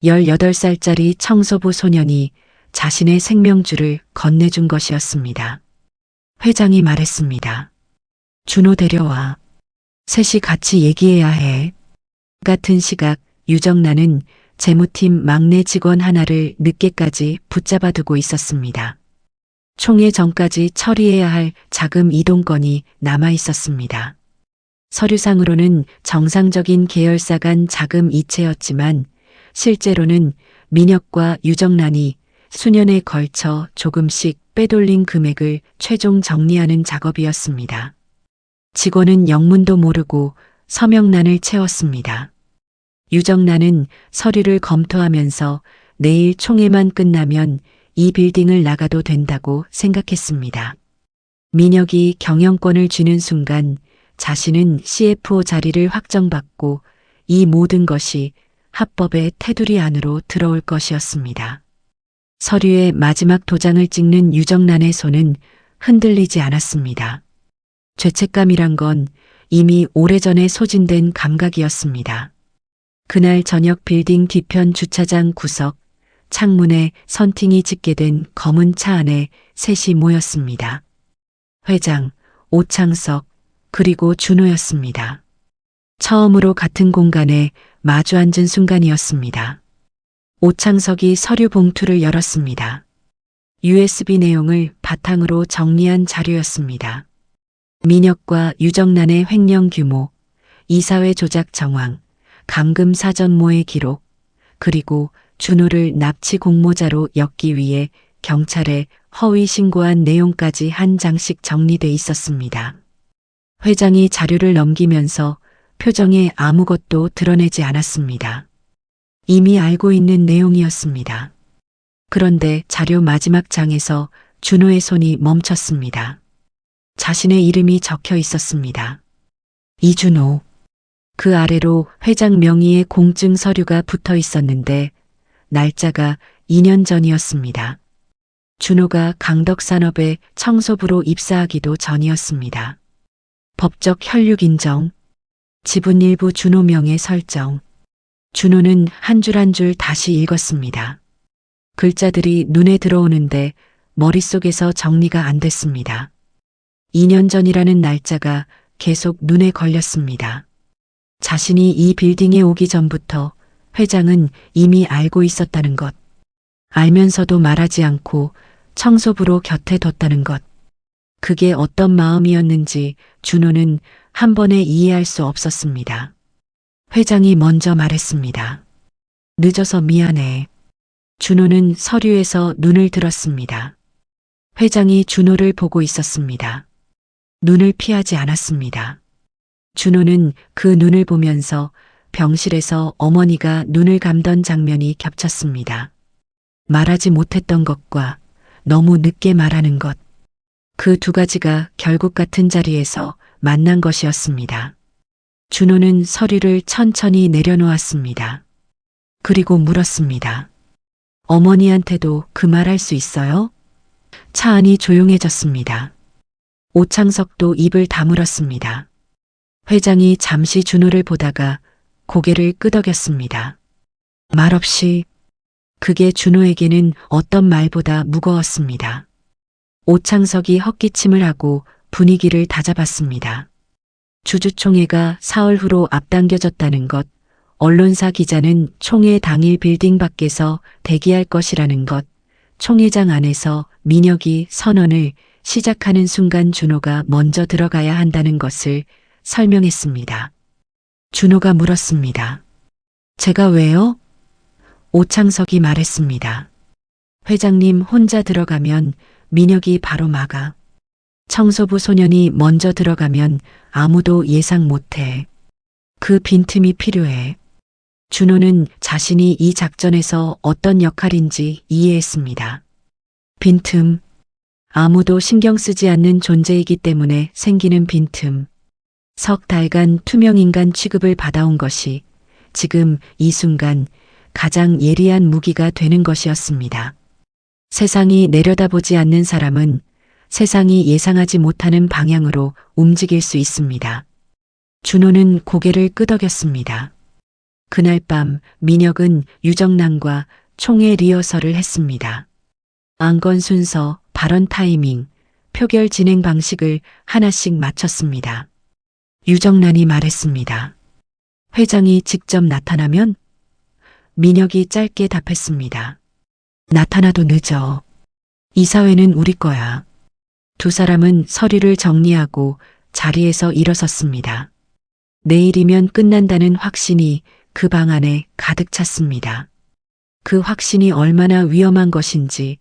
18살짜리 청소부 소년이 자신의 생명줄을 건네준 것이었습니다. 회장이 말했습니다. 준호 데려와. 셋이 같이 얘기해야 해. 같은 시각 유정란은 재무팀 막내 직원 하나를 늦게까지 붙잡아 두고 있었습니다. 총회 전까지 처리해야 할 자금 이동건이 남아 있었습니다. 서류상으로는 정상적인 계열사 간 자금 이체였지만 실제로는 민혁과 유정란이 수년에 걸쳐 조금씩 빼돌린 금액을 최종 정리하는 작업이었습니다. 직원은 영문도 모르고 서명란을 채웠습니다. 유정란은 서류를 검토하면서 내일 총회만 끝나면 이 빌딩을 나가도 된다고 생각했습니다. 민혁이 경영권을 쥐는 순간 자신은 CFO 자리를 확정받고 이 모든 것이 합법의 테두리 안으로 들어올 것이었습니다. 서류에 마지막 도장을 찍는 유정란의 손은 흔들리지 않았습니다. 죄책감이란 건 이미 오래전에 소진된 감각이었습니다. 그날 저녁 빌딩 뒤편 주차장 구석, 창문에 선팅이 짓게 검은 차 안에 셋이 모였습니다. 회장, 오창석, 그리고 준호였습니다. 처음으로 같은 공간에 마주 앉은 순간이었습니다. 오창석이 서류 봉투를 열었습니다. USB 내용을 바탕으로 정리한 자료였습니다. 민혁과 유정란의 횡령 규모, 이사회 조작 정황, 감금 사전모의 기록, 그리고 준호를 납치 공모자로 엮기 위해 경찰에 허위 신고한 내용까지 한 장씩 정리돼 있었습니다. 회장이 자료를 넘기면서 표정에 아무것도 드러내지 않았습니다. 이미 알고 있는 내용이었습니다. 그런데 자료 마지막 장에서 준호의 손이 멈췄습니다. 자신의 이름이 적혀 있었습니다. 이준호. 그 아래로 회장 명의의 공증 서류가 붙어 있었는데 날짜가 2년 전이었습니다. 준호가 강덕산업의 청소부로 입사하기도 전이었습니다. 법적 혈육 인정, 지분 일부 준호 명의 설정. 준호는 한 줄 한 줄 다시 읽었습니다. 글자들이 눈에 들어오는데 머릿속에서 정리가 안 됐습니다. 2년 전이라는 날짜가 계속 눈에 걸렸습니다. 자신이 이 빌딩에 오기 전부터 회장은 이미 알고 있었다는 것. 알면서도 말하지 않고 청소부로 곁에 뒀다는 것. 그게 어떤 마음이었는지 준호는 한 번에 이해할 수 없었습니다. 회장이 먼저 말했습니다. 늦어서 미안해. 준호는 서류에서 눈을 들었습니다. 회장이 준호를 보고 있었습니다. 눈을 피하지 않았습니다. 준호는 그 눈을 보면서 병실에서 어머니가 눈을 감던 장면이 겹쳤습니다. 말하지 못했던 것과 너무 늦게 말하는 것. 그 두 가지가 결국 같은 자리에서 만난 것이었습니다. 준호는 서류를 천천히 내려놓았습니다. 그리고 물었습니다. 어머니한테도 그 말 할 수 있어요? 차 안이 조용해졌습니다. 오창석도 입을 다물었습니다. 회장이 잠시 준호를 보다가 고개를 끄덕였습니다. 말없이. 그게 준호에게는 어떤 말보다 무거웠습니다. 오창석이 헛기침을 하고 분위기를 다잡았습니다. 주주총회가 사흘 후로 앞당겨졌다는 것, 언론사 기자는 총회 당일 빌딩 밖에서 대기할 것이라는 것, 총회장 안에서 민혁이 선언을 시작하는 순간 준호가 먼저 들어가야 한다는 것을 설명했습니다. 준호가 물었습니다. 제가 왜요? 오창석이 말했습니다. 회장님 혼자 들어가면 민혁이 바로 막아. 청소부 소년이 먼저 들어가면 아무도 예상 못해. 그 빈틈이 필요해. 준호는 자신이 이 작전에서 어떤 역할인지 이해했습니다. 빈틈. 아무도 신경 쓰지 않는 존재이기 때문에 생기는 빈틈. 석 달간 투명인간 취급을 받아온 것이 지금 이 순간 가장 예리한 무기가 되는 것이었습니다. 세상이 내려다보지 않는 사람은 세상이 예상하지 못하는 방향으로 움직일 수 있습니다. 준호는 고개를 끄덕였습니다. 그날 밤 민혁은 유정란과 총회 리허설을 했습니다. 안건 순서, 발언 타이밍, 표결 진행 방식을 하나씩 맞췄습니다. 유정란이 말했습니다. 회장이 직접 나타나면? 민혁이 짧게 답했습니다. 나타나도 늦어. 이사회는 우리 거야. 두 사람은 서류를 정리하고 자리에서 일어섰습니다. 내일이면 끝난다는 확신이 그 방 안에 가득 찼습니다. 그 확신이 얼마나 위험한 것인지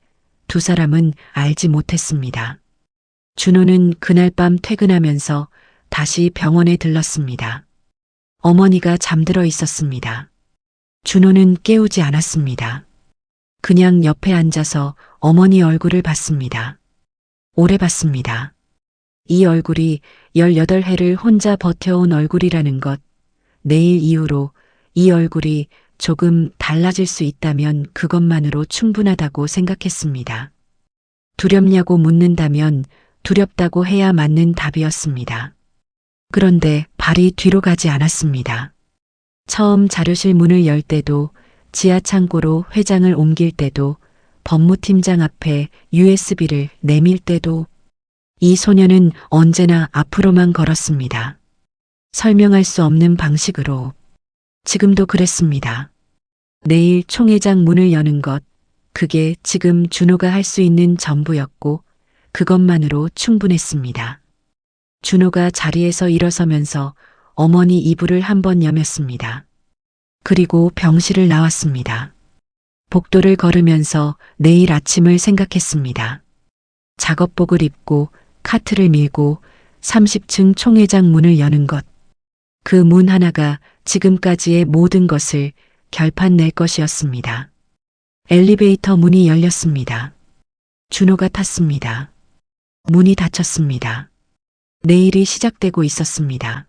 두 사람은 알지 못했습니다. 준호는 그날 밤 퇴근하면서 다시 병원에 들렀습니다. 어머니가 잠들어 있었습니다. 준호는 깨우지 않았습니다. 그냥 옆에 앉아서 어머니 얼굴을 봤습니다. 오래 봤습니다. 이 얼굴이 18해를 혼자 버텨온 얼굴이라는 것, 내일 이후로 이 얼굴이 조금 달라질 수 있다면 그것만으로 충분하다고 생각했습니다. 두렵냐고 묻는다면 두렵다고 해야 맞는 답이었습니다. 그런데 발이 뒤로 가지 않았습니다. 처음 자료실 문을 열 때도, 지하 창고로 회장을 옮길 때도, 법무팀장 앞에 USB를 내밀 때도 이 소녀는 언제나 앞으로만 걸었습니다. 설명할 수 없는 방식으로. 지금도 그랬습니다. 내일 총회장 문을 여는 것, 그게 지금 준호가 할 수 있는 전부였고 그것만으로 충분했습니다. 준호가 자리에서 일어서면서 어머니 이불을 한번 여몄습니다. 그리고 병실을 나왔습니다. 복도를 걸으면서 내일 아침을 생각했습니다. 작업복을 입고 카트를 밀고 30층 총회장 문을 여는 것. 그 문 하나가 지금까지의 모든 것을 결판 낼 것이었습니다. 엘리베이터 문이 열렸습니다. 준호가 탔습니다. 문이 닫혔습니다. 내일이 시작되고 있었습니다.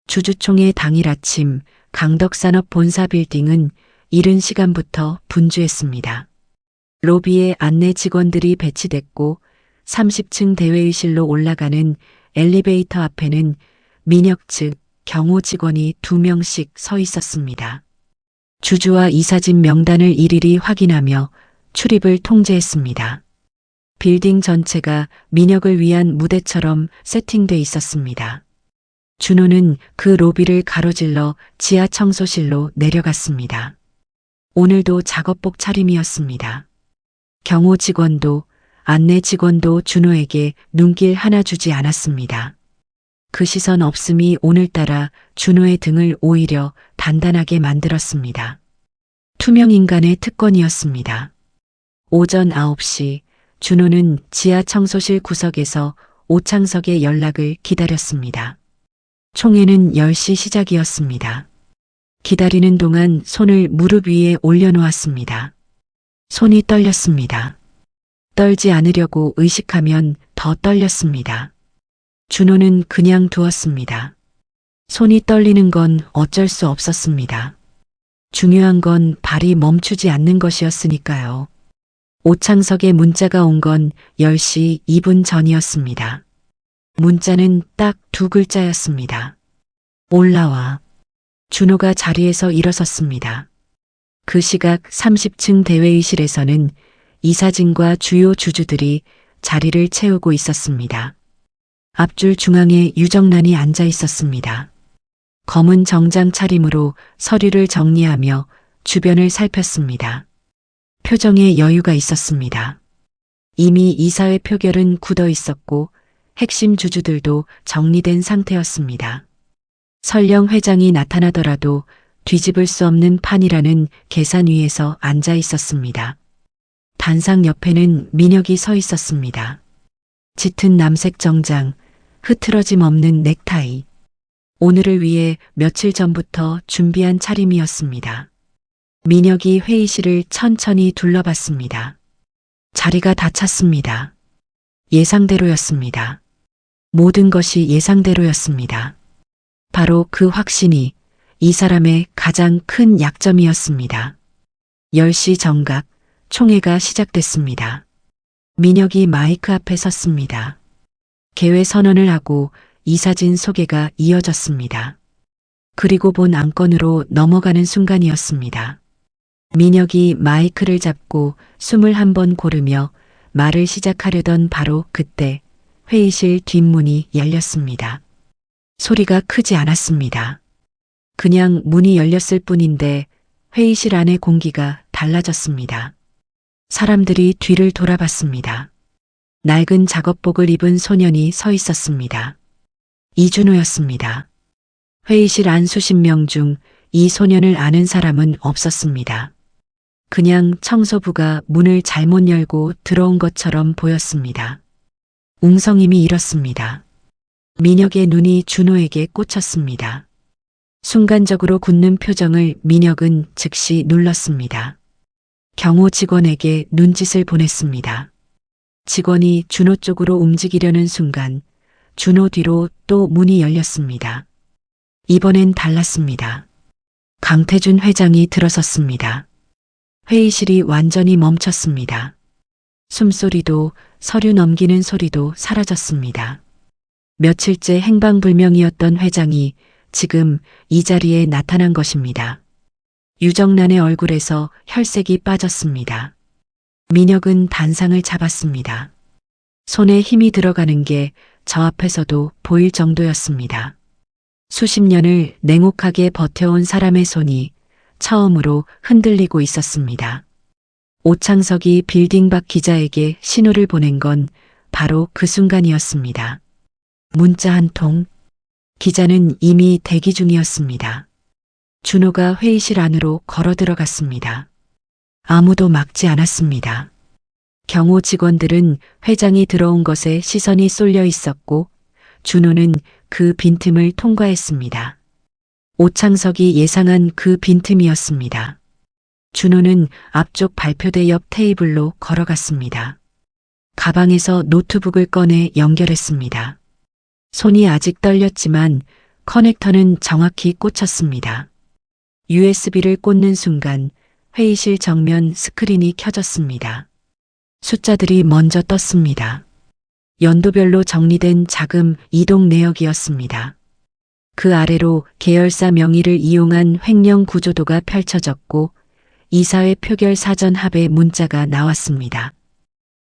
주주총회 당일 아침 강덕산업 본사 빌딩은 이른 시간부터 분주했습니다. 로비에 안내 직원들이 배치됐고 30층 대회의실로 올라가는 엘리베이터 앞에는 민혁 측 경호 직원이 2명씩 서 있었습니다. 주주와 이사진 명단을 일일이 확인하며 출입을 통제했습니다. 빌딩 전체가 민혁을 위한 무대처럼 세팅돼 있었습니다. 준호는 그 로비를 가로질러 지하 청소실로 내려갔습니다. 오늘도 작업복 차림이었습니다. 경호 직원도 안내 직원도 준호에게 눈길 하나 주지 않았습니다. 그 시선 없음이 오늘따라 준호의 등을 오히려 단단하게 만들었습니다. 투명인간의 특권이었습니다. 오전 9시 준호는 지하 청소실 구석에서 오창석의 연락을 기다렸습니다. 총회는 10시 시작이었습니다. 기다리는 동안 손을 무릎 위에 올려놓았습니다. 손이 떨렸습니다. 떨지 않으려고 의식하면 더 떨렸습니다. 준호는 그냥 두었습니다. 손이 떨리는 건 어쩔 수 없었습니다. 중요한 건 발이 멈추지 않는 것이었으니까요. 오창석의 문자가 온 건 10시 2분 전이었습니다. 문자는 딱 2글자였습니다. 올라와. 준호가 자리에서 일어섰습니다. 그 시각 30층 대회의실에서는 이사진과 주요 주주들이 자리를 채우고 있었습니다. 앞줄 중앙에 유정란이 앉아 있었습니다. 검은 정장 차림으로 서류를 정리하며 주변을 살폈습니다. 표정에 여유가 있었습니다. 이미 이사회 표결은 굳어 있었고 핵심 주주들도 정리된 상태였습니다. 설령 회장이 나타나더라도 뒤집을 수 없는 판이라는 계산 위에서 앉아 있었습니다. 단상 옆에는 민혁이 서 있었습니다. 짙은 남색 정장, 흐트러짐 없는 넥타이. 오늘을 위해 며칠 전부터 준비한 차림이었습니다. 민혁이 회의실을 천천히 둘러봤습니다. 자리가 다 찼습니다. 예상대로였습니다. 모든 것이 예상대로였습니다. 바로 그 확신이 이 사람의 가장 큰 약점이었습니다. 10시 정각, 총회가 시작됐습니다. 민혁이 마이크 앞에 섰습니다. 개회 선언을 하고 이사진 소개가 이어졌습니다. 그리고 본 안건으로 넘어가는 순간이었습니다. 민혁이 마이크를 잡고 숨을 한번 고르며 말을 시작하려던 바로 그때 회의실 뒷문이 열렸습니다. 소리가 크지 않았습니다. 그냥 문이 열렸을 뿐인데 회의실 안의 공기가 달라졌습니다. 사람들이 뒤를 돌아봤습니다. 낡은 작업복을 입은 소년이 서 있었습니다. 이준호였습니다. 회의실 안 수십 명 중 이 소년을 아는 사람은 없었습니다. 그냥 청소부가 문을 잘못 열고 들어온 것처럼 보였습니다. 웅성임이 일었습니다. 민혁의 눈이 준호에게 꽂혔습니다. 순간적으로 굳는 표정을 민혁은 즉시 눌렀습니다. 경호 직원에게 눈짓을 보냈습니다. 직원이 준호 쪽으로 움직이려는 순간 준호 뒤로 또 문이 열렸습니다. 이번엔 달랐습니다. 강태준 회장이 들어섰습니다. 회의실이 완전히 멈췄습니다. 숨소리도 서류 넘기는 소리도 사라졌습니다. 며칠째 행방불명이었던 회장이 지금 이 자리에 나타난 것입니다. 유정란의 얼굴에서 혈색이 빠졌습니다. 민혁은 단상을 잡았습니다. 손에 힘이 들어가는 게 저 앞에서도 보일 정도였습니다. 수십 년을 냉혹하게 버텨온 사람의 손이 처음으로 흔들리고 있었습니다. 오창석이 빌딩 밖 기자에게 신호를 보낸 건 바로 그 순간이었습니다. 문자 한 통. 기자는 이미 대기 중이었습니다. 준호가 회의실 안으로 걸어 들어갔습니다. 아무도 막지 않았습니다. 경호 직원들은 회장이 들어온 것에 시선이 쏠려 있었고 준호는 그 빈틈을 통과했습니다. 오창석이 예상한 그 빈틈이었습니다. 준호는 앞쪽 발표대 옆 테이블로 걸어갔습니다. 가방에서 노트북을 꺼내 연결했습니다. 손이 아직 떨렸지만 커넥터는 정확히 꽂혔습니다. USB를 꽂는 순간 회의실 정면 스크린이 켜졌습니다. 숫자들이 먼저 떴습니다. 연도별로 정리된 자금 이동 내역이었습니다. 그 아래로 계열사 명의를 이용한 횡령 구조도가 펼쳐졌고 이사회 표결 사전 합의 문자가 나왔습니다.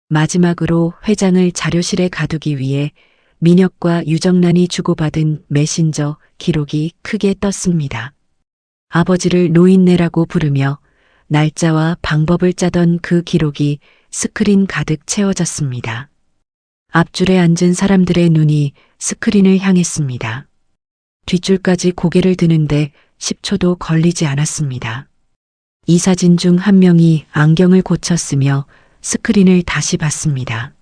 마지막으로 회장을 자료실에 가두기 위해 민혁과 유정란이 주고받은 메신저 기록이 크게 떴습니다. 아버지를 노인네라고 부르며 날짜와 방법을 짜던 그 기록이 스크린 가득 채워졌습니다. 앞줄에 앉은 사람들의 눈이 스크린을 향했습니다. 뒷줄까지 고개를 드는데 10초도 걸리지 않았습니다. 이사진 중 한 명이 안경을 고쳤으며 스크린을 다시 봤습니다.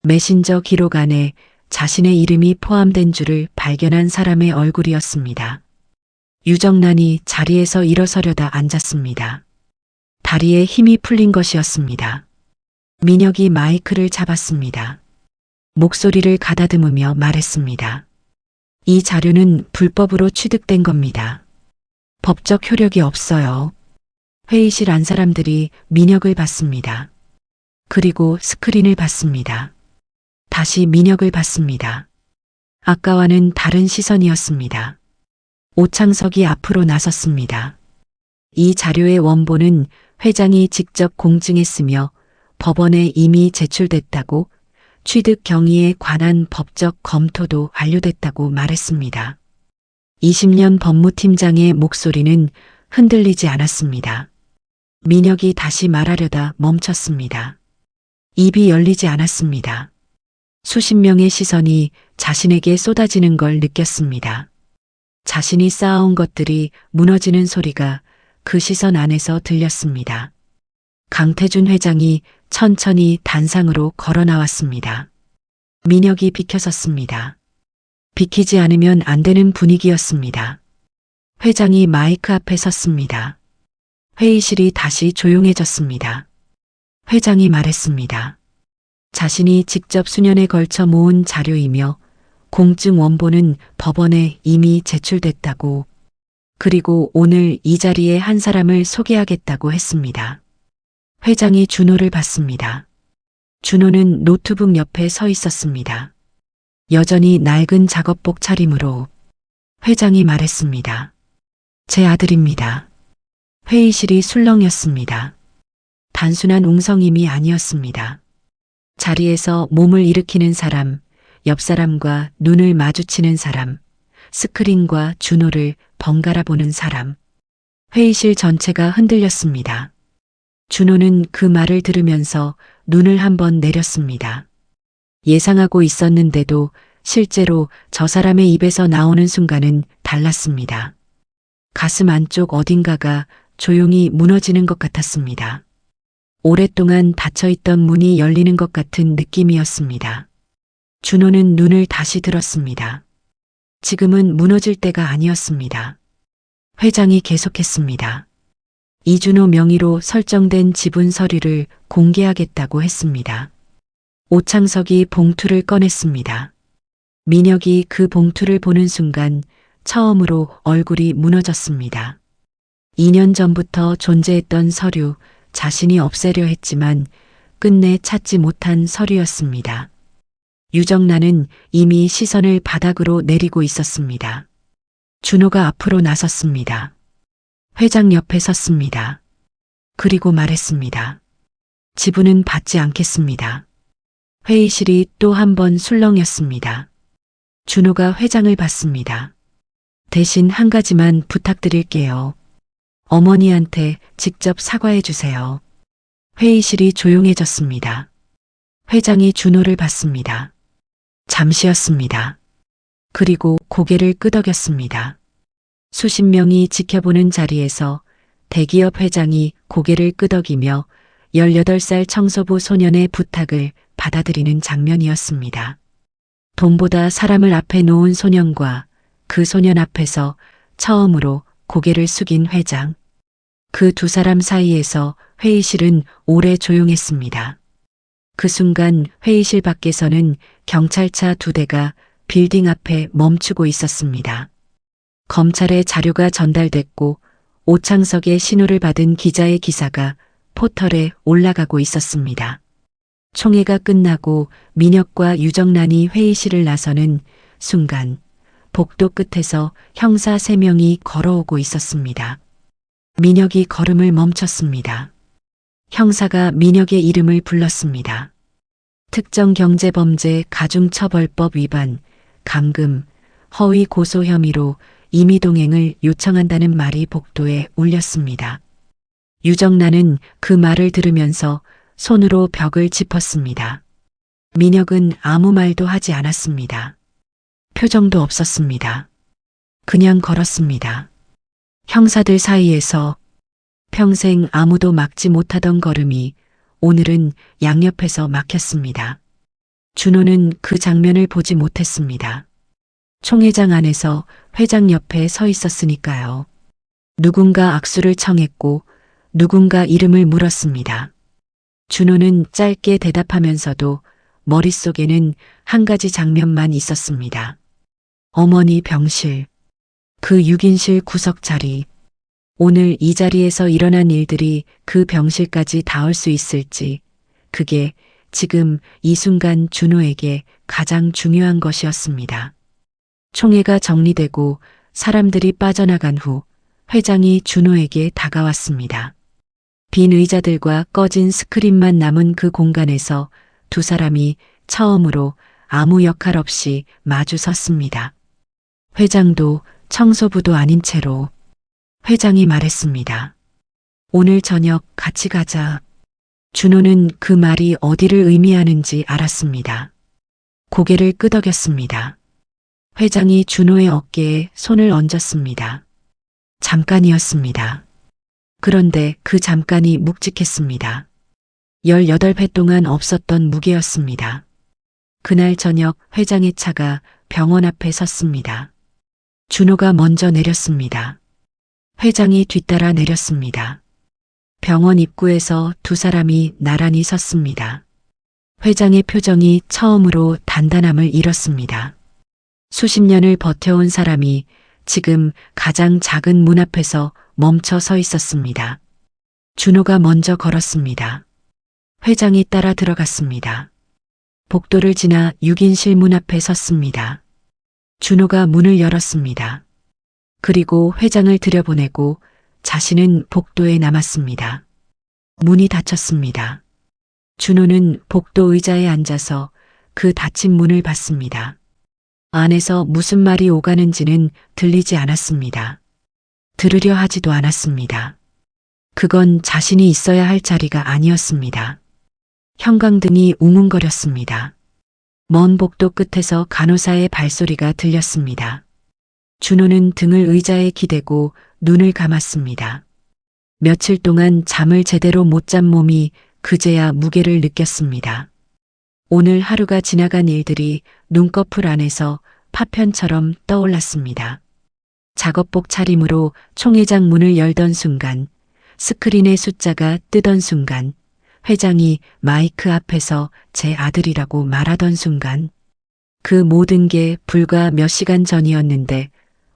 메신저 기록 안에 자신의 이름이 포함된 줄을 발견한 사람의 얼굴이었습니다. 유정란이 자리에서 일어서려다 앉았습니다. 다리에 힘이 풀린 것이었습니다. 민혁이 마이크를 잡았습니다. 목소리를 가다듬으며 말했습니다. 이 자료는 불법으로 취득된 겁니다. 법적 효력이 없어요. 회의실 안 사람들이 민혁을 봤습니다. 그리고 스크린을 봤습니다. 다시 민혁을 봤습니다. 아까와는 다른 시선이었습니다. 오창석이 앞으로 나섰습니다. 이 자료의 원본은 회장이 직접 공증했으며 법원에 이미 제출됐다고 취득 경위에 관한 법적 검토도 완료됐다고 말했습니다. 20년 법무팀장의 목소리는 흔들리지 않았습니다. 민혁이 다시 말하려다 멈췄습니다. 입이 열리지 않았습니다. 수십 명의 시선이 자신에게 쏟아지는 걸 느꼈습니다. 자신이 쌓아온 것들이 무너지는 소리가 그 시선 안에서 들렸습니다. 강태준 회장이 천천히 단상으로 걸어 나왔습니다. 민혁이 비켜섰습니다. 비키지 않으면 안 되는 분위기였습니다. 회장이 마이크 앞에 섰습니다. 회의실이 다시 조용해졌습니다. 회장이 말했습니다. 자신이 직접 수년에 걸쳐 모은 자료이며 공증 원본은 법원에 이미 제출됐다고, 그리고 오늘 이 자리에 한 사람을 소개하겠다고 했습니다. 회장이 준호를 봤습니다. 준호는 노트북 옆에 서 있었습니다. 여전히 낡은 작업복 차림으로. 회장이 말했습니다. 제 아들입니다. 회의실이 술렁였습니다. 단순한 웅성임이 아니었습니다. 자리에서 몸을 일으키는 사람, 옆 사람과 눈을 마주치는 사람, 스크린과 준호를 번갈아 보는 사람. 회의실 전체가 흔들렸습니다. 준호는 그 말을 들으면서 눈을 한번 내렸습니다. 예상하고 있었는데도 실제로 저 사람의 입에서 나오는 순간은 달랐습니다. 가슴 안쪽 어딘가가 조용히 무너지는 것 같았습니다. 오랫동안 닫혀있던 문이 열리는 것 같은 느낌이었습니다. 준호는 눈을 다시 들었습니다. 지금은 무너질 때가 아니었습니다. 회장이 계속했습니다. 이준호 명의로 설정된 지분 서류를 공개하겠다고 했습니다. 오창석이 봉투를 꺼냈습니다. 민혁이 그 봉투를 보는 순간 처음으로 얼굴이 무너졌습니다. 2년 전부터 존재했던 서류, 자신이 없애려 했지만 끝내 찾지 못한 서류였습니다. 유정란은 이미 시선을 바닥으로 내리고 있었습니다. 준호가 앞으로 나섰습니다. 회장 옆에 섰습니다. 그리고 말했습니다. 지분은 받지 않겠습니다. 회의실이 또 한 번 술렁였습니다. 준호가 회장을 봤습니다. 대신 한 가지만 부탁드릴게요. 어머니한테 직접 사과해 주세요. 회의실이 조용해졌습니다. 회장이 준호를 봤습니다. 잠시였습니다. 그리고 고개를 끄덕였습니다. 수십 명이 지켜보는 자리에서 대기업 회장이 고개를 끄덕이며 18살 청소부 소년의 부탁을 받아들이는 장면이었습니다. 돈보다 사람을 앞에 놓은 소년과 그 소년 앞에서 처음으로 고개를 숙인 회장. 그 두 사람 사이에서 회의실은 오래 조용했습니다. 그 순간 회의실 밖에서는 경찰차 2대가 빌딩 앞에 멈추고 있었습니다. 검찰의 자료가 전달됐고 오창석의 신호를 받은 기자의 기사가 포털에 올라가고 있었습니다. 총회가 끝나고 민혁과 유정란이 회의실을 나서는 순간 복도 끝에서 형사 3명이 걸어오고 있었습니다. 민혁이 걸음을 멈췄습니다. 형사가 민혁의 이름을 불렀습니다. 특정경제범죄 가중처벌법 위반, 감금, 허위 고소 혐의로 임의동행을 요청한다는 말이 복도에 울렸습니다. 유정란은 그 말을 들으면서 손으로 벽을 짚었습니다. 민혁은 아무 말도 하지 않았습니다. 표정도 없었습니다. 그냥 걸었습니다. 형사들 사이에서 평생 아무도 막지 못하던 걸음이 오늘은 양옆에서 막혔습니다. 준호는 그 장면을 보지 못했습니다. 총회장 안에서 회장 옆에 서 있었으니까요. 누군가 악수를 청했고 누군가 이름을 물었습니다. 준호는 짧게 대답하면서도 머릿속에는 한 가지 장면만 있었습니다. 어머니 병실, 그 6인실 구석 자리, 오늘 이 자리에서 일어난 일들이 그 병실까지 닿을 수 있을지, 그게 지금 이 순간 준호에게 가장 중요한 것이었습니다. 총회가 정리되고 사람들이 빠져나간 후 회장이 준호에게 다가왔습니다. 빈 의자들과 꺼진 스크린만 남은 그 공간에서 두 사람이 처음으로 아무 역할 없이 마주 섰습니다. 회장도 청소부도 아닌 채로. 회장이 말했습니다. 오늘 저녁 같이 가자. 준호는 그 말이 어디를 의미하는지 알았습니다. 고개를 끄덕였습니다. 회장이 준호의 어깨에 손을 얹었습니다. 잠깐이었습니다. 그런데 그 잠깐이 묵직했습니다. 18회 동안 없었던 무게였습니다. 그날 저녁 회장의 차가 병원 앞에 섰습니다. 준호가 먼저 내렸습니다. 회장이 뒤따라 내렸습니다. 병원 입구에서 두 사람이 나란히 섰습니다. 회장의 표정이 처음으로 단단함을 잃었습니다. 수십 년을 버텨온 사람이 지금 가장 작은 문 앞에서 멈춰 서 있었습니다. 준호가 먼저 걸었습니다. 회장이 따라 들어갔습니다. 복도를 지나 6인실 문 앞에 섰습니다. 준호가 문을 열었습니다. 그리고 회장을 들여보내고 자신은 복도에 남았습니다. 문이 닫혔습니다. 준호는 복도 의자에 앉아서 그 닫힌 문을 봤습니다. 안에서 무슨 말이 오가는지는 들리지 않았습니다. 들으려 하지도 않았습니다. 그건 자신이 있어야 할 자리가 아니었습니다. 형광등이 웅웅거렸습니다. 먼 복도 끝에서 간호사의 발소리가 들렸습니다. 준호는 등을 의자에 기대고 눈을 감았습니다. 며칠 동안 잠을 제대로 못 잔 몸이 그제야 무게를 느꼈습니다. 오늘 하루가 지나간 일들이 눈꺼풀 안에서 파편처럼 떠올랐습니다. 작업복 차림으로 총회장 문을 열던 순간, 스크린의 숫자가 뜨던 순간, 회장이 마이크 앞에서 제 아들이라고 말하던 순간, 그 모든 게 불과 몇 시간 전이었는데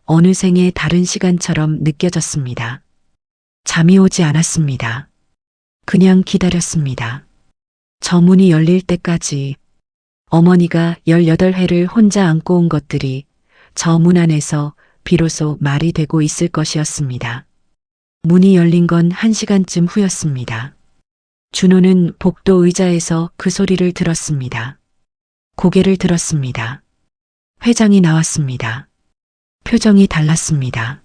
어느 생의 다른 시간처럼 느껴졌습니다. 잠이 오지 않았습니다. 그냥 기다렸습니다. 저 문이 열릴 때까지 어머니가 18회를 혼자 안고 온 것들이 저 문 안에서 비로소 말이 되고 있을 것이었습니다. 문이 열린 건 1시간쯤 후였습니다. 준호는 복도 의자에서 그 소리를 들었습니다. 고개를 들었습니다. 회장이 나왔습니다. 표정이 달랐습니다.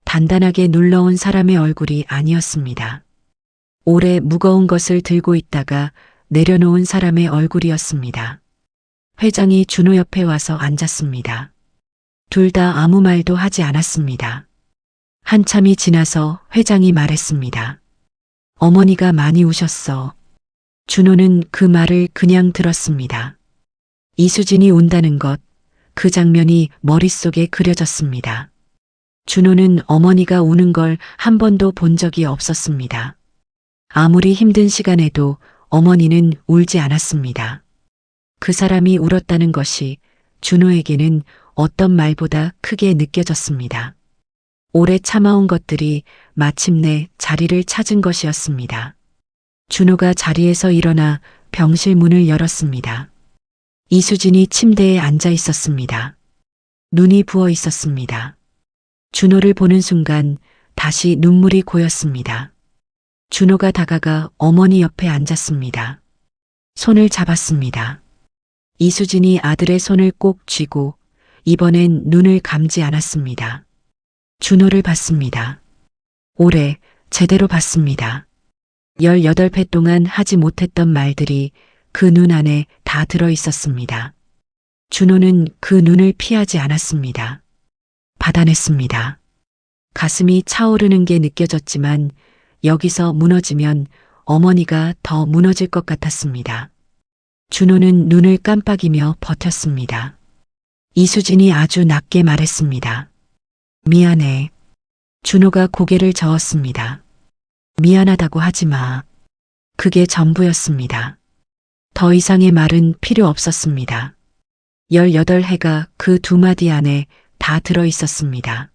단단하게 눌러온 사람의 얼굴이 아니었습니다. 오래 무거운 것을 들고 있다가 내려놓은 사람의 얼굴이었습니다. 회장이 준호 옆에 와서 앉았습니다. 둘 다 아무 말도 하지 않았습니다. 한참이 지나서 회장이 말했습니다. 어머니가 많이 우셨어. 준호는 그 말을 그냥 들었습니다. 이수진이 온다는 것, 그 장면이 머릿속에 그려졌습니다. 준호는 어머니가 우는 걸 한 번도 본 적이 없었습니다. 아무리 힘든 시간에도 어머니는 울지 않았습니다. 그 사람이 울었다는 것이 준호에게는 어떤 말보다 크게 느껴졌습니다. 오래 참아온 것들이 마침내 자리를 찾은 것이었습니다. 준호가 자리에서 일어나 병실 문을 열었습니다. 이수진이 침대에 앉아 있었습니다. 눈이 부어 있었습니다. 준호를 보는 순간 다시 눈물이 고였습니다. 준호가 다가가 어머니 옆에 앉았습니다. 손을 잡았습니다. 이수진이 아들의 손을 꼭 쥐고 이번엔 눈을 감지 않았습니다. 준호를 봤습니다. 오래 제대로 봤습니다. 18회 동안 하지 못했던 말들이 그 눈 안에 다 들어 있었습니다. 준호는 그 눈을 피하지 않았습니다. 받아냈습니다. 가슴이 차오르는 게 느껴졌지만 여기서 무너지면 어머니가 더 무너질 것 같았습니다. 준호는 눈을 깜빡이며 버텼습니다. 이수진이 아주 낮게 말했습니다. 미안해. 준호가 고개를 저었습니다. 미안하다고 하지 마. 그게 전부였습니다. 더 이상의 말은 필요 없었습니다. 18해가 그 두 마디 안에 다 들어 있었습니다.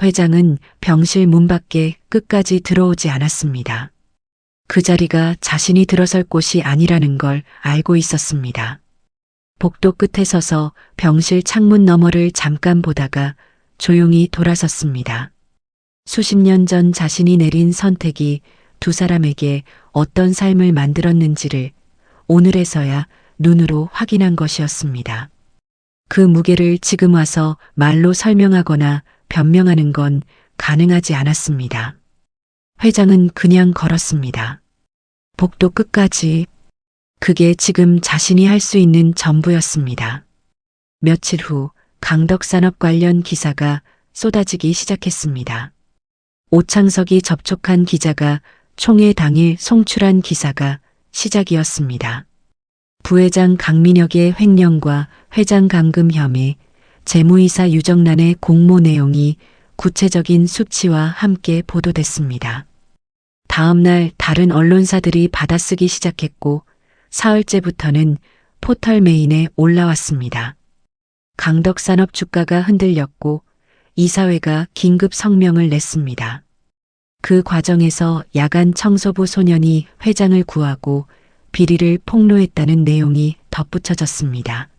회장은 병실 문 밖에 끝까지 들어오지 않았습니다. 그 자리가 자신이 들어설 곳이 아니라는 걸 알고 있었습니다. 복도 끝에 서서 병실 창문 너머를 잠깐 보다가 조용히 돌아섰습니다. 수십 년 전 자신이 내린 선택이 두 사람에게 어떤 삶을 만들었는지를 오늘에서야 눈으로 확인한 것이었습니다. 그 무게를 지금 와서 말로 설명하거나 변명하는 건 가능하지 않았습니다. 회장은 그냥 걸었습니다. 복도 끝까지. 그게 지금 자신이 할 수 있는 전부였습니다. 며칠 후 강덕산업 관련 기사가 쏟아지기 시작했습니다. 오창석이 접촉한 기자가 총회 당일 송출한 기사가 시작이었습니다. 부회장 강민혁의 횡령과 회장 감금 혐의, 재무이사 유정란의 공모 내용이 구체적인 수치와 함께 보도됐습니다. 다음 날 다른 언론사들이 받아쓰기 시작했고 사흘째부터는 포털 메인에 올라왔습니다. 강덕산업 주가가 흔들렸고 이사회가 긴급 성명을 냈습니다. 그 과정에서 야간 청소부 소년이 회장을 구하고 비리를 폭로했다는 내용이 덧붙여졌습니다.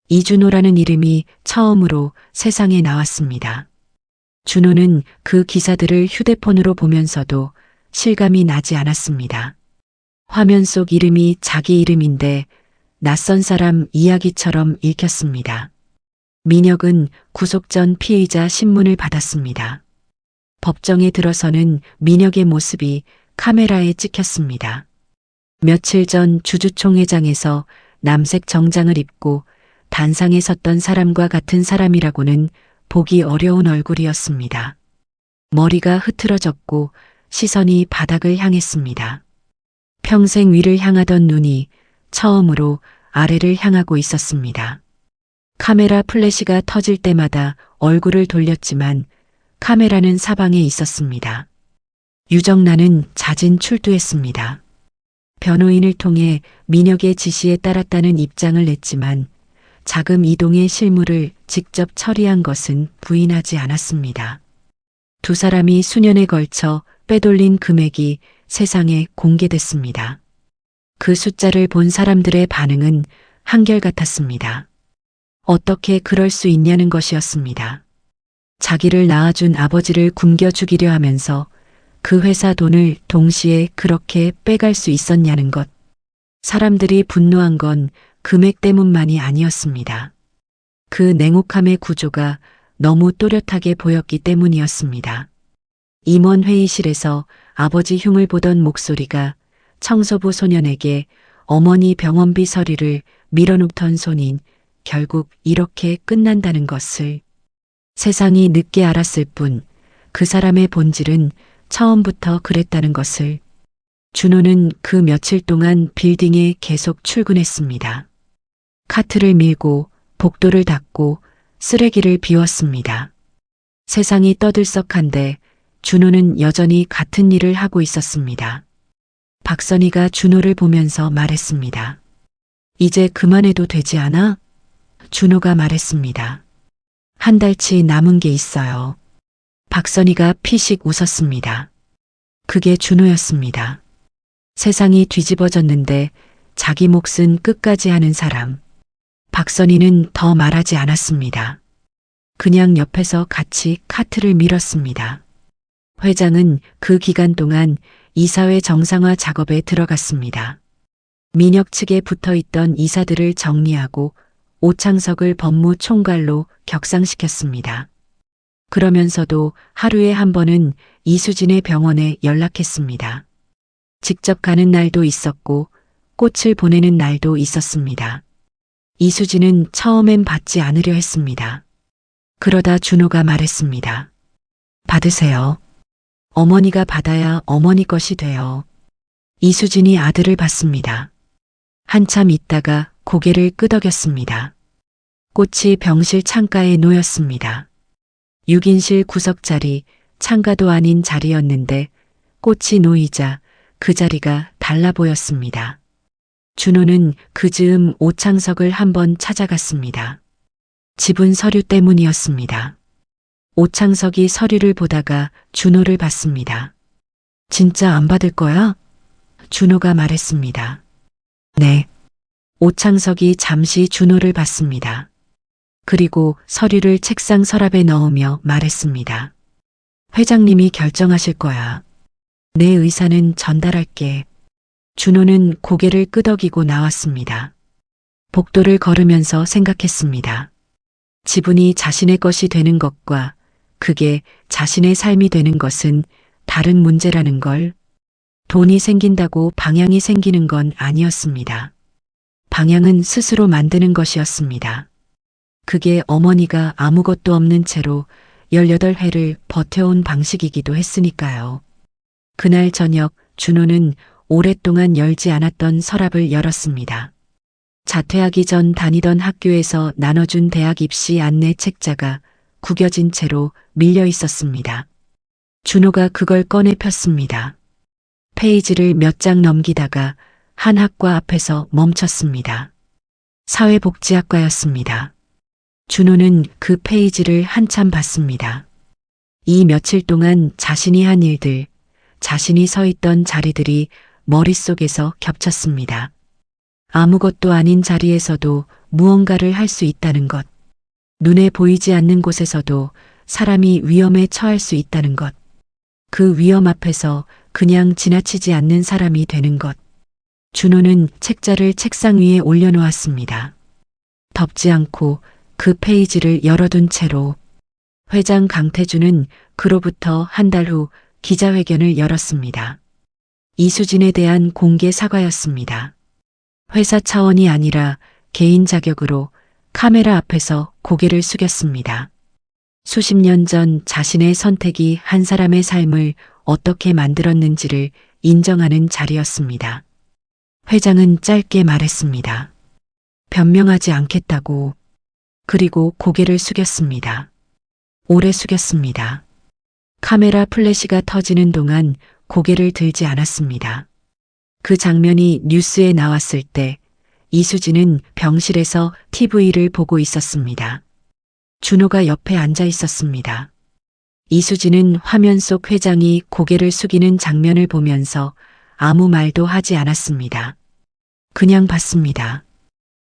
이준호라는 이름이 처음으로 세상에 나왔습니다. 준호는 그 기사들을 휴대폰으로 보면서도 실감이 나지 않았습니다. 화면 속 이름이 자기 이름인데 낯선 사람 이야기처럼 읽혔습니다. 민혁은 구속 전 피의자 신문을 받았습니다. 법정에 들어서는 민혁의 모습이 카메라에 찍혔습니다. 며칠 전 주주총회장에서 남색 정장을 입고 단상에 섰던 사람과 같은 사람이라고는 보기 어려운 얼굴이었습니다. 머리가 흐트러졌고 시선이 바닥을 향했습니다. 평생 위를 향하던 눈이 처음으로 아래를 향하고 있었습니다. 카메라 플래시가 터질 때마다 얼굴을 돌렸지만 카메라는 사방에 있었습니다. 유정란은 자진 출두했습니다. 변호인을 통해 민혁의 지시에 따랐다는 입장을 냈지만 자금 이동의 실무를 직접 처리한 것은 부인하지 않았습니다. 두 사람이 수년에 걸쳐 빼돌린 금액이 세상에 공개됐습니다. 그 숫자를 본 사람들의 반응은 한결같았습니다. 어떻게 그럴 수 있냐는 것이었습니다. 자기를 낳아준 아버지를 굶겨 죽이려 하면서 그 회사 돈을 동시에 그렇게 빼갈 수 있었냐는 것. 사람들이 분노한 건 금액 때문만이 아니었습니다. 그 냉혹함의 구조가 너무 또렷하게 보였기 때문이었습니다. 임원 회의실에서 아버지 흉을 보던 목소리가 청소부 소년에게 어머니 병원비 서류를 밀어놓던 손인 결국 이렇게 끝난다는 것을 세상이 늦게 알았을 뿐 그 사람의 본질은 처음부터 그랬다는 것을. 준호는 그 며칠 동안 빌딩에 계속 출근했습니다. 카트를 밀고 복도를 닦고 쓰레기를 비웠습니다. 세상이 떠들썩한데 준호는 여전히 같은 일을 하고 있었습니다. 박선희가 준호를 보면서 말했습니다. 이제 그만해도 되지 않아? 준호가 말했습니다. 한 달치 남은 게 있어요. 박선희가 피식 웃었습니다. 그게 준호였습니다. 세상이 뒤집어졌는데 자기 몫은 끝까지 하는 사람. 박선희는 더 말하지 않았습니다. 그냥 옆에서 같이 카트를 밀었습니다. 회장은 그 기간 동안 이사회 정상화 작업에 들어갔습니다. 민혁 측에 붙어있던 이사들을 정리하고 오창석을 법무총괄로 격상시켰습니다. 그러면서도 하루에 한 번은 이수진의 병원에 연락했습니다. 직접 가는 날도 있었고 꽃을 보내는 날도 있었습니다. 이수진은 처음엔 받지 않으려 했습니다. 그러다 준호가 말했습니다. 받으세요. 어머니가 받아야 어머니 것이 돼요. 이수진이 아들을 받습니다. 한참 있다가 고개를 끄덕였습니다. 꽃이 병실 창가에 놓였습니다. 6인실 구석자리, 창가도 아닌 자리였는데 꽃이 놓이자 그 자리가 달라 보였습니다. 준호는 그 즈음 오창석을 한번 찾아갔습니다. 집은 서류 때문이었습니다. 오창석이 서류를 보다가 준호를 봤습니다. 진짜 안 받을 거야? 준호가 말했습니다. 네. 오창석이 잠시 준호를 봤습니다. 그리고 서류를 책상 서랍에 넣으며 말했습니다. 회장님이 결정하실 거야. 내 의사는 전달할게. 준호는 고개를 끄덕이고 나왔습니다. 복도를 걸으면서 생각했습니다. 지분이 자신의 것이 되는 것과 그게 자신의 삶이 되는 것은 다른 문제라는 걸. 돈이 생긴다고 방향이 생기는 건 아니었습니다. 방향은 스스로 만드는 것이었습니다. 그게 어머니가 아무것도 없는 채로 18회를 버텨온 방식이기도 했으니까요. 그날 저녁 준호는 오랫동안 열지 않았던 서랍을 열었습니다. 자퇴하기 전 다니던 학교에서 나눠준 대학 입시 안내 책자가 구겨진 채로 밀려 있었습니다. 준호가 그걸 꺼내 폈습니다. 페이지를 몇 장 넘기다가 한 학과 앞에서 멈췄습니다. 사회복지학과였습니다. 준호는 그 페이지를 한참 봤습니다. 이 며칠 동안 자신이 한 일들, 자신이 서 있던 자리들이 머릿속에서 겹쳤습니다. 아무것도 아닌 자리에서도 무언가를 할 수 있다는 것, 눈에 보이지 않는 곳에서도 사람이 위험에 처할 수 있다는 것, 그 위험 앞에서 그냥 지나치지 않는 사람이 되는 것. 준호는 책자를 책상 위에 올려놓았습니다. 덮지 않고 그 페이지를 열어둔 채로 회장 강태주는 그로부터 한 달 후 기자회견을 열었습니다. 이수진에 대한 공개 사과였습니다. 회사 차원이 아니라 개인 자격으로 카메라 앞에서 고개를 숙였습니다. 수십 년 전 자신의 선택이 한 사람의 삶을 어떻게 만들었는지를 인정하는 자리였습니다. 회장은 짧게 말했습니다. 변명하지 않겠다고. 그리고 고개를 숙였습니다. 오래 숙였습니다. 카메라 플래시가 터지는 동안 고개를 들지 않았습니다. 그 장면이 뉴스에 나왔을 때 이수진은 병실에서 TV를 보고 있었습니다. 준호가 옆에 앉아 있었습니다. 이수진은 화면 속 회장이 고개를 숙이는 장면을 보면서 아무 말도 하지 않았습니다. 그냥 봤습니다.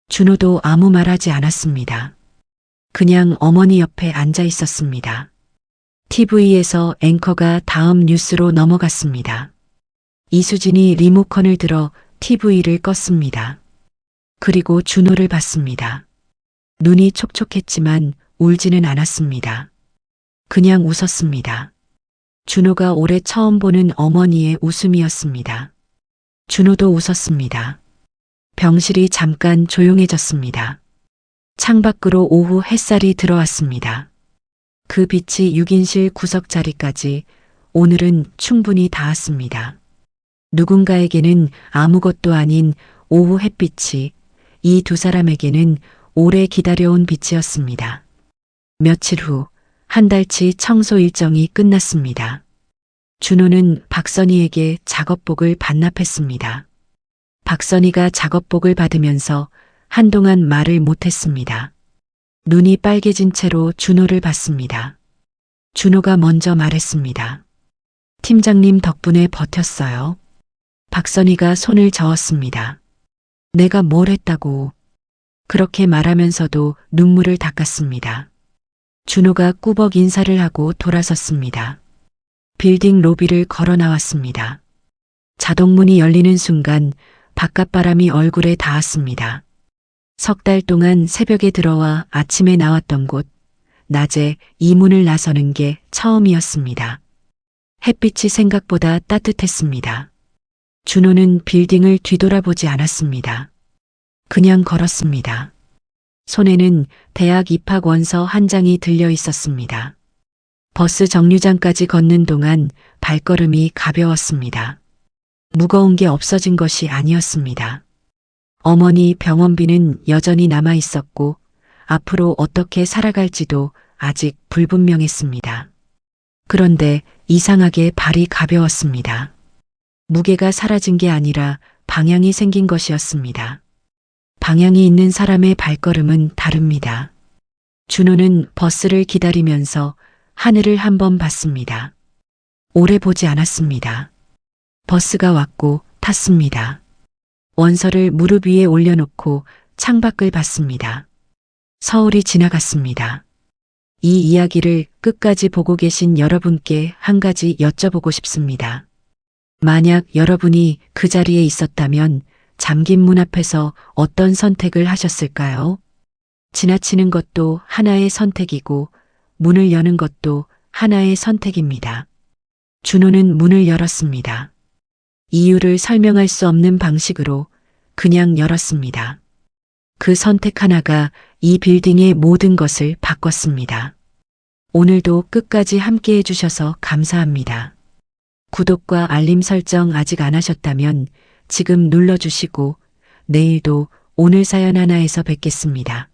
준호도 아무 말 하지 않았습니다. 그냥 어머니 옆에 앉아 있었습니다. TV에서 앵커가 다음 뉴스로 넘어갔습니다. 이수진이 리모컨을 들어 TV를 껐습니다. 그리고 준호를 봤습니다. 눈이 촉촉했지만 울지는 않았습니다. 그냥 웃었습니다. 준호가 올해 처음 보는 어머니의 웃음이었습니다. 준호도 웃었습니다. 병실이 잠깐 조용해졌습니다. 창밖으로 오후 햇살이 들어왔습니다. 그 빛이 6인실 구석 자리까지 오늘은 충분히 닿았습니다. 누군가에게는 아무것도 아닌 오후 햇빛이 이 두 사람에게는 오래 기다려온 빛이었습니다. 며칠 후 한 달치 청소 일정이 끝났습니다. 준호는 박선희에게 작업복을 반납했습니다. 박선희가 작업복을 받으면서 한동안 말을 못했습니다. 눈이 빨개진 채로 준호를 봤습니다. 준호가 먼저 말했습니다. 팀장님 덕분에 버텼어요. 박선희가 손을 저었습니다. 내가 뭘 했다고. 그렇게 말하면서도 눈물을 닦았습니다. 준호가 꾸벅 인사를 하고 돌아섰습니다. 빌딩 로비를 걸어 나왔습니다. 자동문이 열리는 순간 바깥바람이 얼굴에 닿았습니다. 석 달 동안 새벽에 들어와 아침에 나왔던 곳, 낮에 이 문을 나서는 게 처음이었습니다. 햇빛이 생각보다 따뜻했습니다. 준호는 빌딩을 뒤돌아보지 않았습니다. 그냥 걸었습니다. 손에는 대학 입학 원서 한 장이 들려 있었습니다. 버스 정류장까지 걷는 동안 발걸음이 가벼웠습니다. 무거운 게 없어진 것이 아니었습니다. 어머니 병원비는 여전히 남아 있었고 앞으로 어떻게 살아갈지도 아직 불분명했습니다. 그런데 이상하게 발이 가벼웠습니다. 무게가 사라진 게 아니라 방향이 생긴 것이었습니다. 방향이 있는 사람의 발걸음은 다릅니다. 준호는 버스를 기다리면서 하늘을 한번 봤습니다. 오래 보지 않았습니다. 버스가 왔고 탔습니다. 원서를 무릎 위에 올려놓고 창밖을 봤습니다. 서울이 지나갔습니다. 이 이야기를 끝까지 보고 계신 여러분께 한 가지 여쭤보고 싶습니다. 만약 여러분이 그 자리에 있었다면 잠긴 문 앞에서 어떤 선택을 하셨을까요? 지나치는 것도 하나의 선택이고 문을 여는 것도 하나의 선택입니다. 준호는 문을 열었습니다. 이유를 설명할 수 없는 방식으로 그냥 열었습니다. 그 선택 하나가 이 빌딩의 모든 것을 바꿨습니다. 오늘도 끝까지 함께 해주셔서 감사합니다. 구독과 알림 설정 아직 안 하셨다면 지금 눌러주시고 내일도 오늘 사연 하나에서 뵙겠습니다.